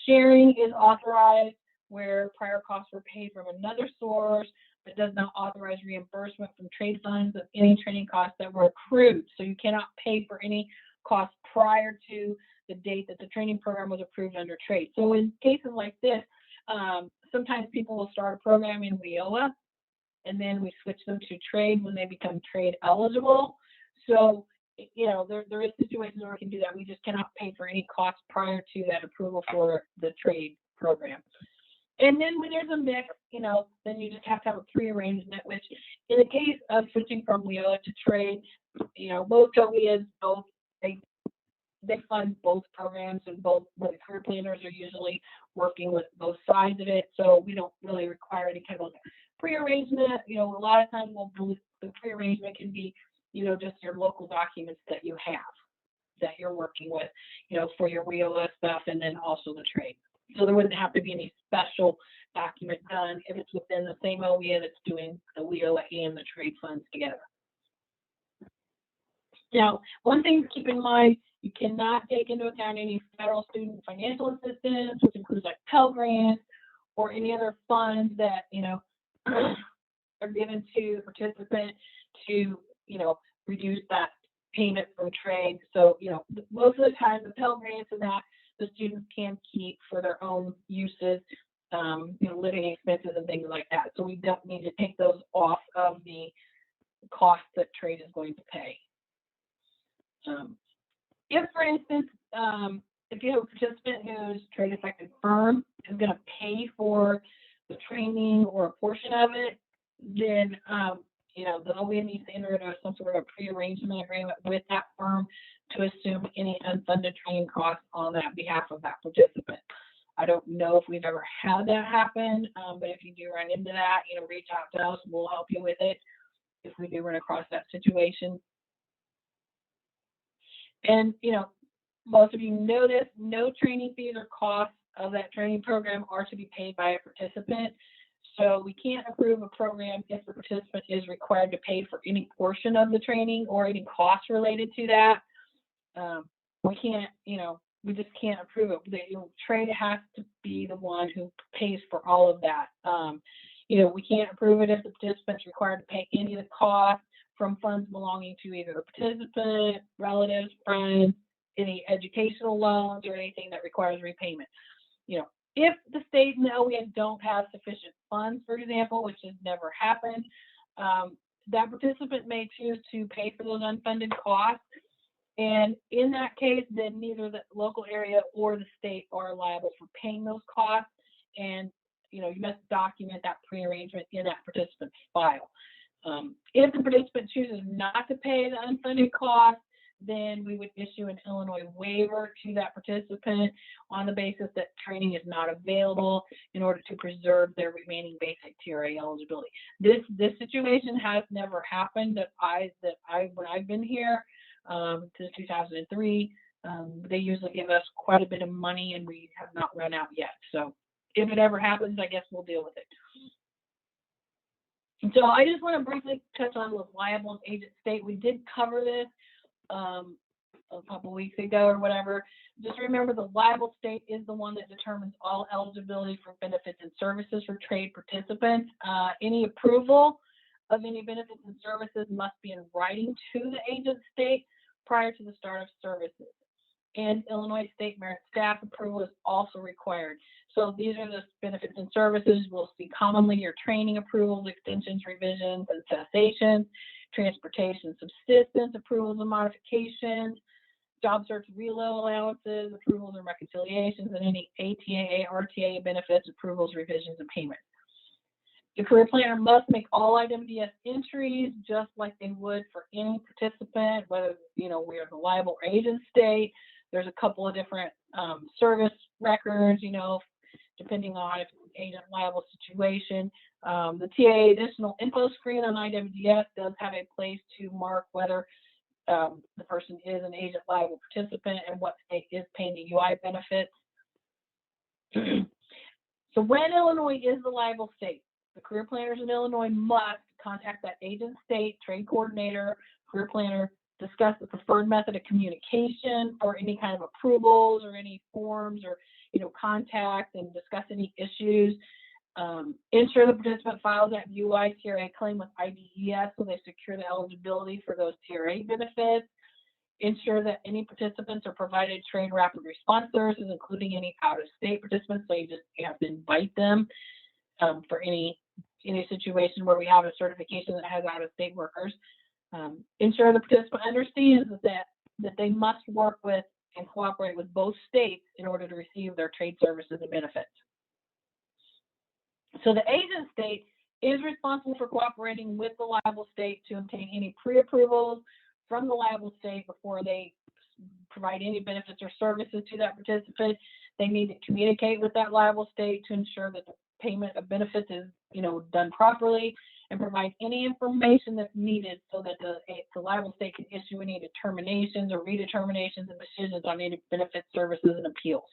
Sharing is authorized where prior costs were paid from another source, but does not authorize reimbursement from trade funds of any training costs that were accrued. So you cannot pay for any costs prior to the date that the training program was approved under trade. So in cases like this, sometimes people will start a program in WIOA, and then we switch them to trade when they become trade eligible. So, there is situations where we can do that. We just cannot pay for any costs prior to that approval for the trade program. And then when there's a mix, then you just have to have a pre-arrangement, which in the case of switching from WIOA to trade, both OEMs, they fund both programs, and both the career planners are usually working with both sides of it. So we don't really require any kind of pre-arrangement. A lot of times the pre-arrangement can be, just your local documents that you have, that you're working with, for your WIOA stuff, and then also the trade. So there wouldn't have to be any special document done if it's within the same OEM that's doing the WIOA and the trade funds together. Now, one thing to keep in mind, you cannot take into account any federal student financial assistance, which includes like Pell Grants or any other funds that, are given to the participant to, reduce that payment from trade. So, most of the time the Pell Grants and that the students can keep for their own uses, living expenses and things like that. So we don't need to take those off of the cost that trade is going to pay. If, for instance, if you have a participant whose trade affected firm is going to pay for the training or a portion of it, then the OEM needs to enter into some sort of a pre-arrangement agreement with that firm to assume any unfunded training costs on that behalf of that participant. I don't know if we've ever had that happen, but if you do run into that, reach out to us. We'll help you with it if we do run across that situation. And, most of you know this, no training fees or costs of that training program are to be paid by a participant. So we can't approve a program if the participant is required to pay for any portion of the training or any costs related to that. We can't, we just can't approve it. The trade has to be the one who pays for all of that. We can't approve it if the participant's required to pay any of the costs from funds belonging to either the participant, relatives, friends, any educational loans, or anything that requires repayment. If the state and the OEM don't have sufficient funds, for example, which has never happened, that participant may choose to pay for those unfunded costs. And in that case, then neither the local area or the state are liable for paying those costs. And, you must document that pre-arrangement in that participant's file. If the participant chooses not to pay the unfunded costs, then we would issue an Illinois waiver to that participant on the basis that training is not available in order to preserve their remaining basic TRA eligibility. This situation has never happened when I've been here since 2003. They usually give us quite a bit of money, and we have not run out yet. So if it ever happens, I guess we'll deal with it. And so I just want to briefly touch on the liable and agent state. We did cover this a couple weeks ago or whatever. Just remember, the liable state is the one that determines all eligibility for benefits and services for trade participants. Any approval of any benefits and services must be in writing to the agent state prior to the start of services. And Illinois State Merit Staff approval is also required. So these are the benefits and services. We'll see commonly your training approvals, extensions, revisions, and cessations, transportation subsistence approvals and modifications, job search reload allowances, approvals and reconciliations, and any ATA, RTA benefits, approvals, revisions, and payments. The career planner must make all IWDS entries just like they would for any participant, whether, you know, we are the liable or agent state. There's a couple of different service records, you know, depending on if it's an agent liable situation. The TA additional info screen on IWDS does have a place to mark whether the person is an agent liable participant and what state is paying the UI benefits. So when Illinois is the liable state, the career planners in Illinois must contact that agent state, trade coordinator, career planner, discuss the preferred method of communication for any kind of approvals or any forms or, you know, contact, and discuss any issues. Ensure the participant files that UI TRA claim with IWDS so they secure the eligibility for those TRA benefits. Ensure that any participants are provided trade rapid response services, including any out-of-state participants, so you just have to invite them for any situation where we have a certification that has out-of-state workers. Ensure the participant understands that they must work with and cooperate with both states in order to receive their trade services and benefits. So the agent state is responsible for cooperating with the liable state to obtain any pre-approvals from the liable state before they provide any benefits or services to that participant. They need to communicate with that liable state to ensure that the payment of benefits is, you know, done properly, and provide any information that's needed so that the liable state can issue any determinations or redeterminations and decisions on any benefits, services, and appeals.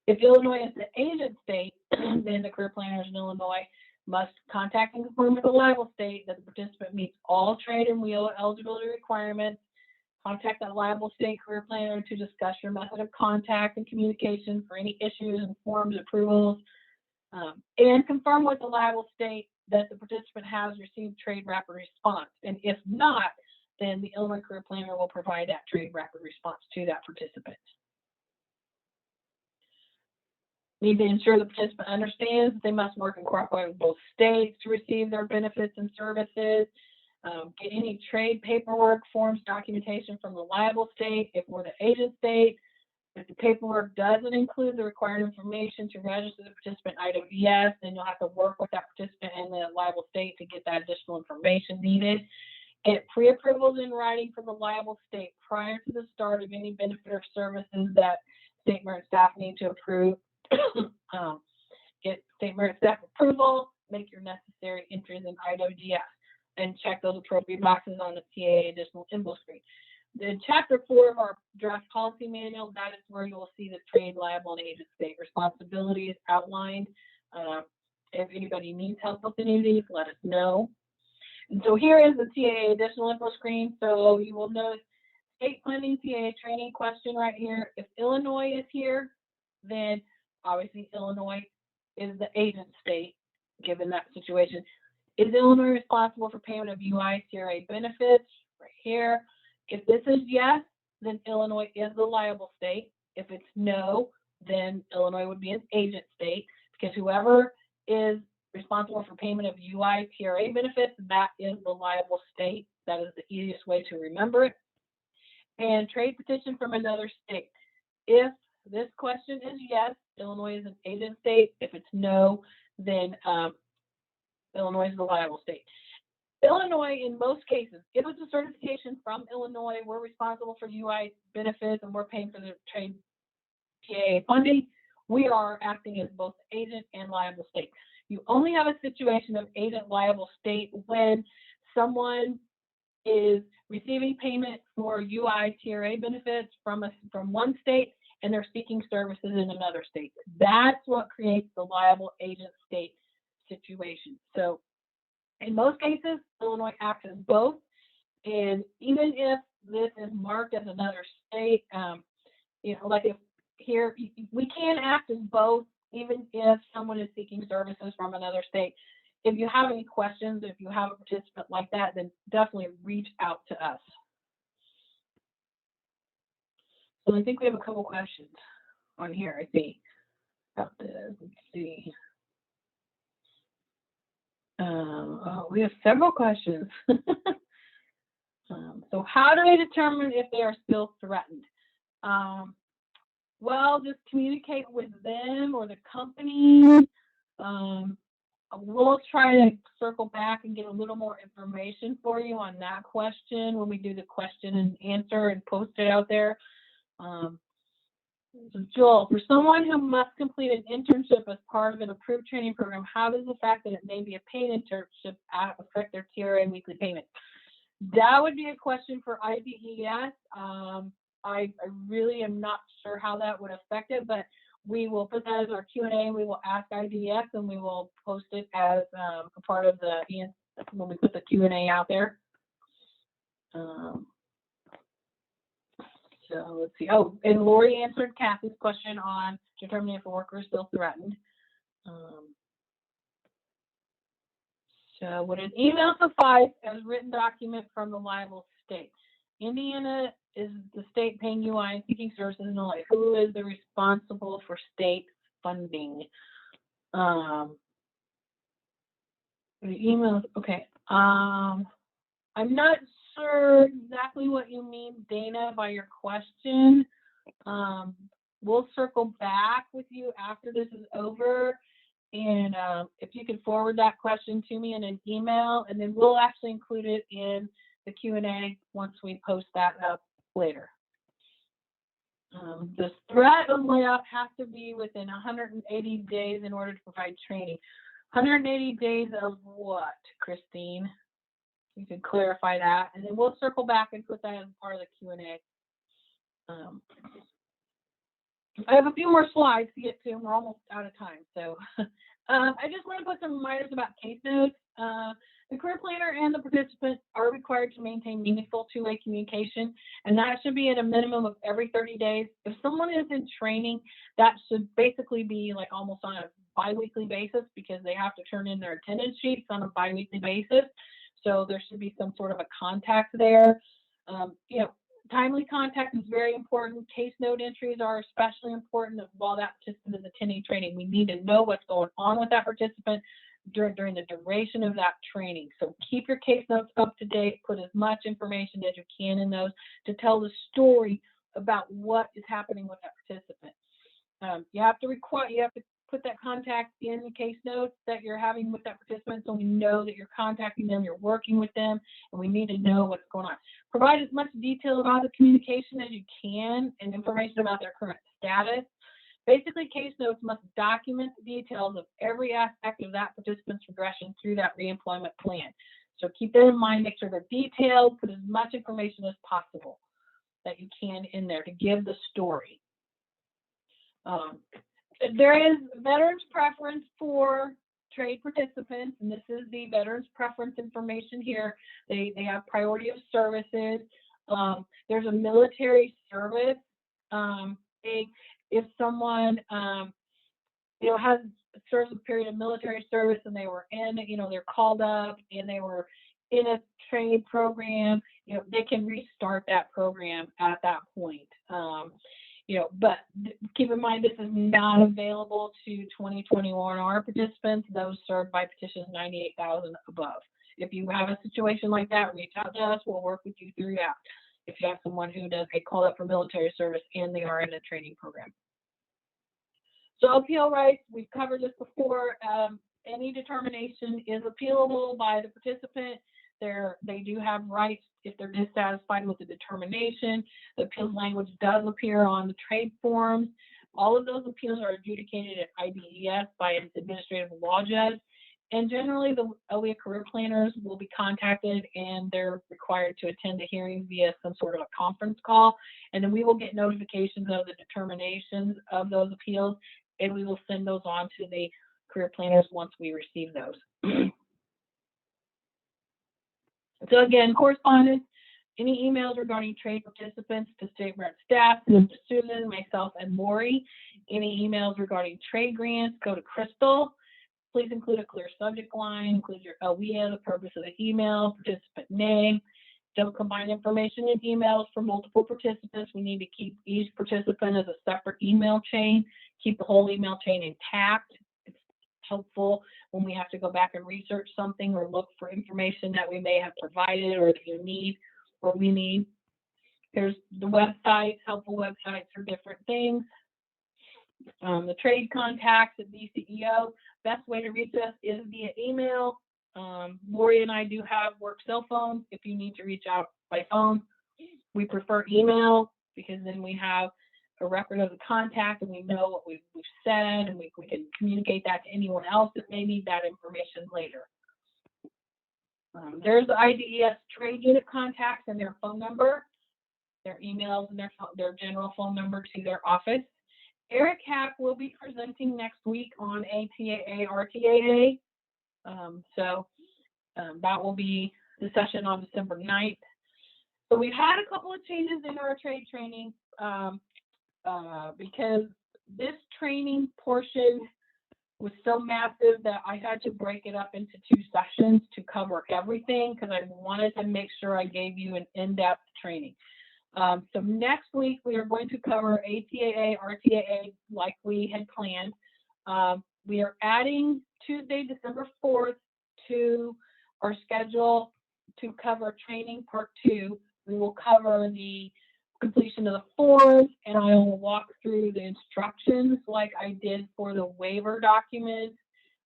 If Illinois is the agent state, then the career planners in Illinois must contact and confirm with the liable state that the participant meets all trade and wheel eligibility requirements. Contact that liable state career planner to discuss your method of contact and communication for any issues and forms, approvals, and confirm with the liable state that the participant has received trade rapid response. And if not, then the Illinois career planner will provide that trade rapid response to that participant. Need to ensure the participant understands that they must work and cooperate with both states to receive their benefits and services. Get any trade paperwork, forms, documentation from the liable state if we're the agent state. If the paperwork doesn't include the required information to register the participant IWDS, then you'll have to work with that participant and the liable state to get that additional information needed. Get pre-approvals in writing from the liable state prior to the start of any benefit or services that state merit staff need to approve. Get state merit staff approval, make your necessary entries in IWDS, and check those appropriate boxes on the TA additional info screen. In Chapter 4 of our draft policy manual, that is where you'll see the trade, liable, and agent state responsibilities outlined. If anybody needs help with any of these, let us know. And so here is the TA additional info screen. So you will notice state funding TA training question right here. If Illinois is here, then obviously Illinois is the agent state, given that situation. Is Illinois responsible for payment of UI TRA benefits? Right here. If this is yes, then Illinois is the liable state. If it's no, then Illinois would be an agent state, because whoever is responsible for payment of UI TRA benefits, that is the liable state. That is the easiest way to remember it. And trade petition from another state. If this question is yes, Illinois is an agent state. If it's no, then Illinois is the liable state. Illinois, in most cases, if it's a certification from Illinois, we're responsible for UI benefits and we're paying for the trade TA funding, we are acting as both agent and liable state. You only have a situation of agent liable state when someone is receiving payment for UI TRA benefits from one state and they're seeking services in another state. That's what creates the liable agent state situation. So in most cases, Illinois acts as both, and even if this is marked as another state, like if here, we can act as both, even if someone is seeking services from another state. if you have any questions, if you have a participant like that, then definitely reach out to us. So I think we have a couple questions on here, I think. About this. Let's see. Oh, we have several questions. So how do they determine if they are still threatened? Well, just communicate with them or the company. We'll try to circle back and get a little more information for you on that question when we do the question and answer and post it out there. So Joel, for someone who must complete an internship as part of an approved training program, how does the fact that it may be a paid internship affect their TRA and weekly payment? That would be a question for IWDS. I really am not sure how that would affect it, but we will put that as our Q&A and we will ask IWDS and we will post it as a part of the, when we put the Q&A out there. So let's see. Oh, and Lori answered Kathy's question on determining if a worker is still threatened. So would an email suffice as written document from the liable state? Indiana is the state paying UI and seeking services in Illinois. Who is the responsible for state funding? The emails, okay. I'm not sure exactly what you mean, Dana, by your question. We'll circle back with you after this is over. And if you could forward that question to me in an email, and then we'll actually include it in the Q&A once we post that up later. The threat of layoff has to be within 180 days in order to provide training. 180 days of what, Christine? You can clarify that, and then we'll circle back and put that as part of the Q&A. I have a few more slides to get to, and we're almost out of time. So I just want to put some reminders about case notes. The career planner and the participant are required to maintain meaningful two-way communication, and that should be at a minimum of every 30 days. If someone is in training, that should basically be like almost on a bi-weekly basis because they have to turn in their attendance sheets on a bi-weekly basis. So there should be some sort of a contact there. You know, timely contact is very important. Case note entries are especially important while that participant is attending training. We need to know what's going on with that participant during the duration of that training. So keep your case notes up to date, put as much information as you can in those to tell the story about what is happening with that participant. You have to put that contact in the case notes that you're having with that participant so we know that you're contacting them, you're working with them, and we need to know what's going on. Provide as much detail about the communication as you can and information about their current status. Basically, case notes must document the details of every aspect of that participant's progression through that reemployment plan. So keep that in mind, make sure they're detailed, put as much information as possible that you can in there to give the story. There is veterans preference for trade participants, and this is the veterans preference information here. They have priority of services. There's a military service. If someone you know, has served a period of military service and they were in, you know, they're called up and they were in a trade program, you know, they can restart that program at that point. You know, but keep in mind, this is not available to 2021 R participants, those served by petitions 98,000 above. If you have a situation like that, reach out to us. We'll work with you through that. If you have someone who does get called up for military service and they are in a training program. So appeal rights, we've covered this before. Any determination is appealable by the participant. They do have rights if they're dissatisfied with the determination. The appeals language does appear on the trade forms. All of those appeals are adjudicated at IWDS by an administrative law judge. And generally, the OEA career planners will be contacted and they're required to attend the hearing via some sort of a conference call. And then we will get notifications of the determinations of those appeals, and we will send those on to the career planners once we receive those. So again, correspondence, any emails regarding trade participants to state rep staff, to Susan, myself, and Lori. Any emails regarding trade grants, go to Crystal. please include a clear subject line, include your OEA, the purpose of the email, participant name. Don't combine information in emails for multiple participants. We need to keep each participant as a separate email chain, keep the whole email chain intact. It's helpful when we have to go back and research something or look for information that we may have provided or that you need or we need. There's the websites, helpful websites for different things. The trade contacts at BCEO, best way to reach us is via email. Lori and I do have work cell phones if you need to reach out by phone. We prefer email because then we have a record of the contact and we know what we've said, and we can communicate that to anyone else that may need that information later. There's the IWDS trade unit contacts and their phone number, their emails, and their general phone number to their office. Eric Hack will be presenting next week on ATAA, RTAA. That will be the session on December 9th. So we've had a couple of changes in our trade training because this training portion was so massive that I had to break it up into 2 sessions to cover everything because I wanted to make sure I gave you an in-depth training. So next week we are going to cover ATAA, RTAA like we had planned. We are adding Tuesday, December 4th to our schedule to cover training part 2. We will cover the completion of the forms, and I will walk through the instructions like I did for the waiver document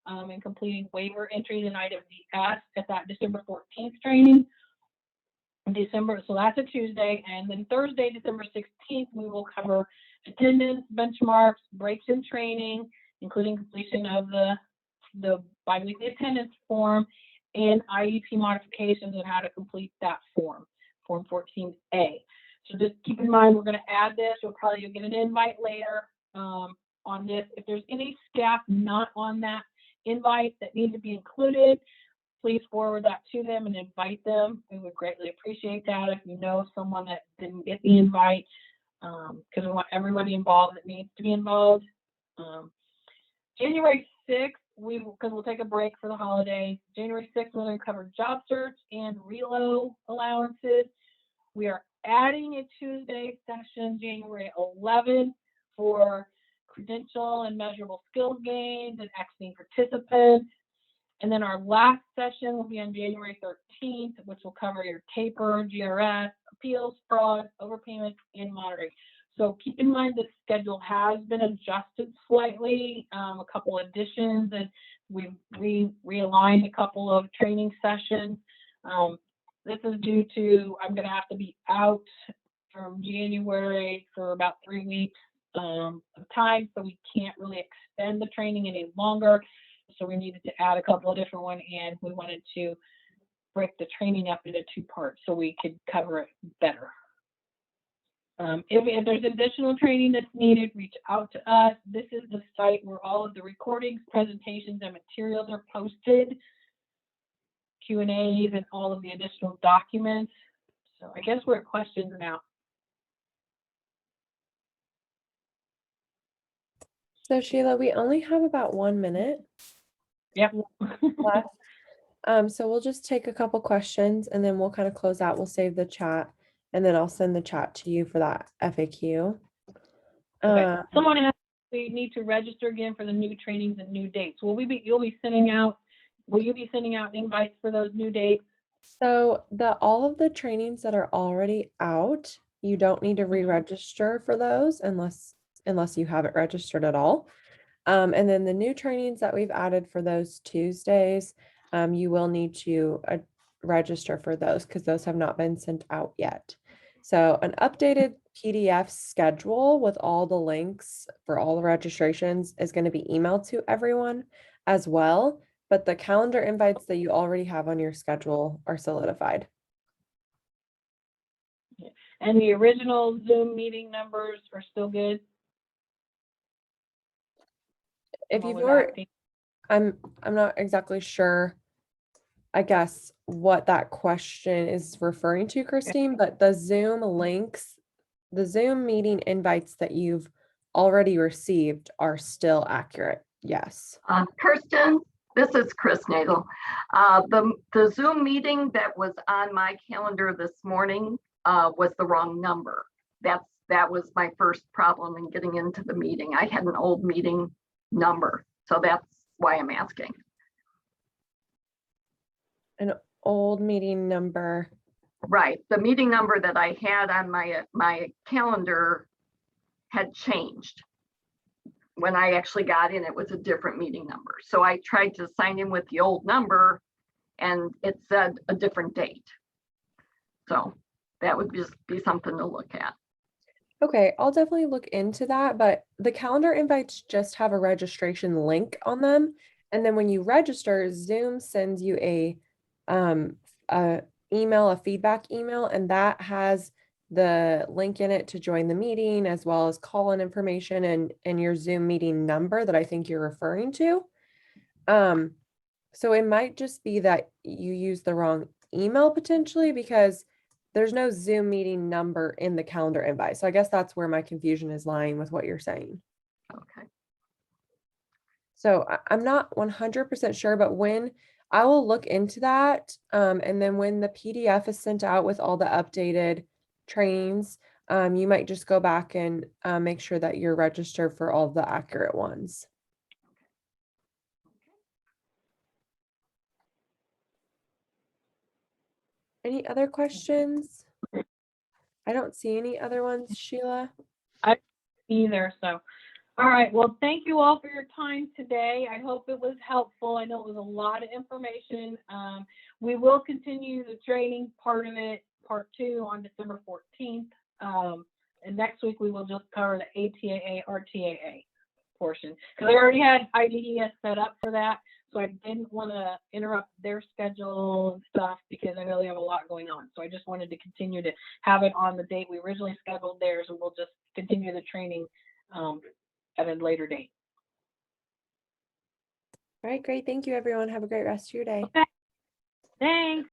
and completing waiver entries in IWDS at that December 14th training. So that's a Tuesday, and then Thursday, December 16th, we will cover attendance, benchmarks, breaks in training, including completion of the biweekly attendance form and IEP modifications and how to complete that form 14A. So just keep in mind, we're going to add this. You'll get an invite later on this. If there's any staff not on that invite that need to be included, please forward that to them and invite them. We would greatly appreciate that if you know someone that didn't get the invite, because we want everybody involved that needs to be involved. January 6th, because we'll take a break for the holidays. January 6th, we're going to cover job search and reload allowances. We are adding a Tuesday session, January 11th, for credential and measurable skills gains and exiting participants. And then our last session will be on January 13th, which will cover your taper, GRS, appeals, fraud, overpayments, and monitoring. So keep in mind the schedule has been adjusted slightly, a couple additions, and we've realigned a couple of training sessions. This is due to I'm going to have to be out from January for about 3 weeks of time, so we can't really extend the training any longer. So we needed to add a couple of different ones, and we wanted to break the training up into 2 parts so we could cover it better. If there's additional training that's needed, reach out to us. This is the site where all of the recordings, presentations, and materials are posted, Q&As, and all of the additional documents. So I guess we're at questions now. So Sheila, we only have about 1 minute. Yep. left. So we'll just take a couple questions and then we'll kind of close out. We'll save the chat and then I'll send the chat to you for that FAQ. Okay. Someone asked if we need to register again for the new trainings and new dates. Will you be sending out invites for those new dates? So all of the trainings that are already out, you don't need to re-register for those unless you haven't registered at all. And then the new trainings that we've added for those Tuesdays, you will need to register for those because those have not been sent out yet. So an updated PDF schedule with all the links for all the registrations is going to be emailed to everyone as well. But the calendar invites that you already have on your schedule are solidified. And the original Zoom meeting numbers are still good? If you've already, I'm not exactly sure, I guess, what that question is referring to, Christine, but the Zoom links, the Zoom meeting invites that you've already received are still accurate. Yes. Kirsten, This is Chris Nagel. The Zoom meeting that was on my calendar this morning was the wrong number. That was my first problem in getting into the meeting. I had an old meeting number, so that's why I'm asking. An old meeting number. Right, the meeting number that I had on my calendar had changed. When I actually got in, it was a different meeting number. So I tried to sign in with the old number and it said a different date. So that would just be something to look at. Okay, I'll definitely look into that, but the calendar invites just have a registration link on them. And then when you register, Zoom sends you a email, a feedback email, and that has the link in it to join the meeting, as well as call-in information and your Zoom meeting number that I think you're referring to. So it might just be that you use the wrong email potentially, because there's no Zoom meeting number in the calendar invite. So I guess that's where my confusion is lying with what you're saying. Okay. So I'm not 100% sure, but when I will look into that, and then when the PDF is sent out with all the updated trainings, you might just go back and make sure that you're registered for all the accurate ones. Any other questions? I don't see any other ones, Sheila. Either. So, all right. Well, thank you all for your time today. I hope it was helpful. I know it was a lot of information. We will continue the training part of it, part 2, on December 14th. And next week we will just cover the ATAA, RTAA portion, because I already had IWDS set up for that. So I didn't want to interrupt their schedule and stuff, because I know they have a lot going on. So I just wanted to continue to have it on the date we originally scheduled theirs, and we'll just continue the training at a later date. All right, great. Thank you, everyone. Have a great rest of your day. Okay. Thanks.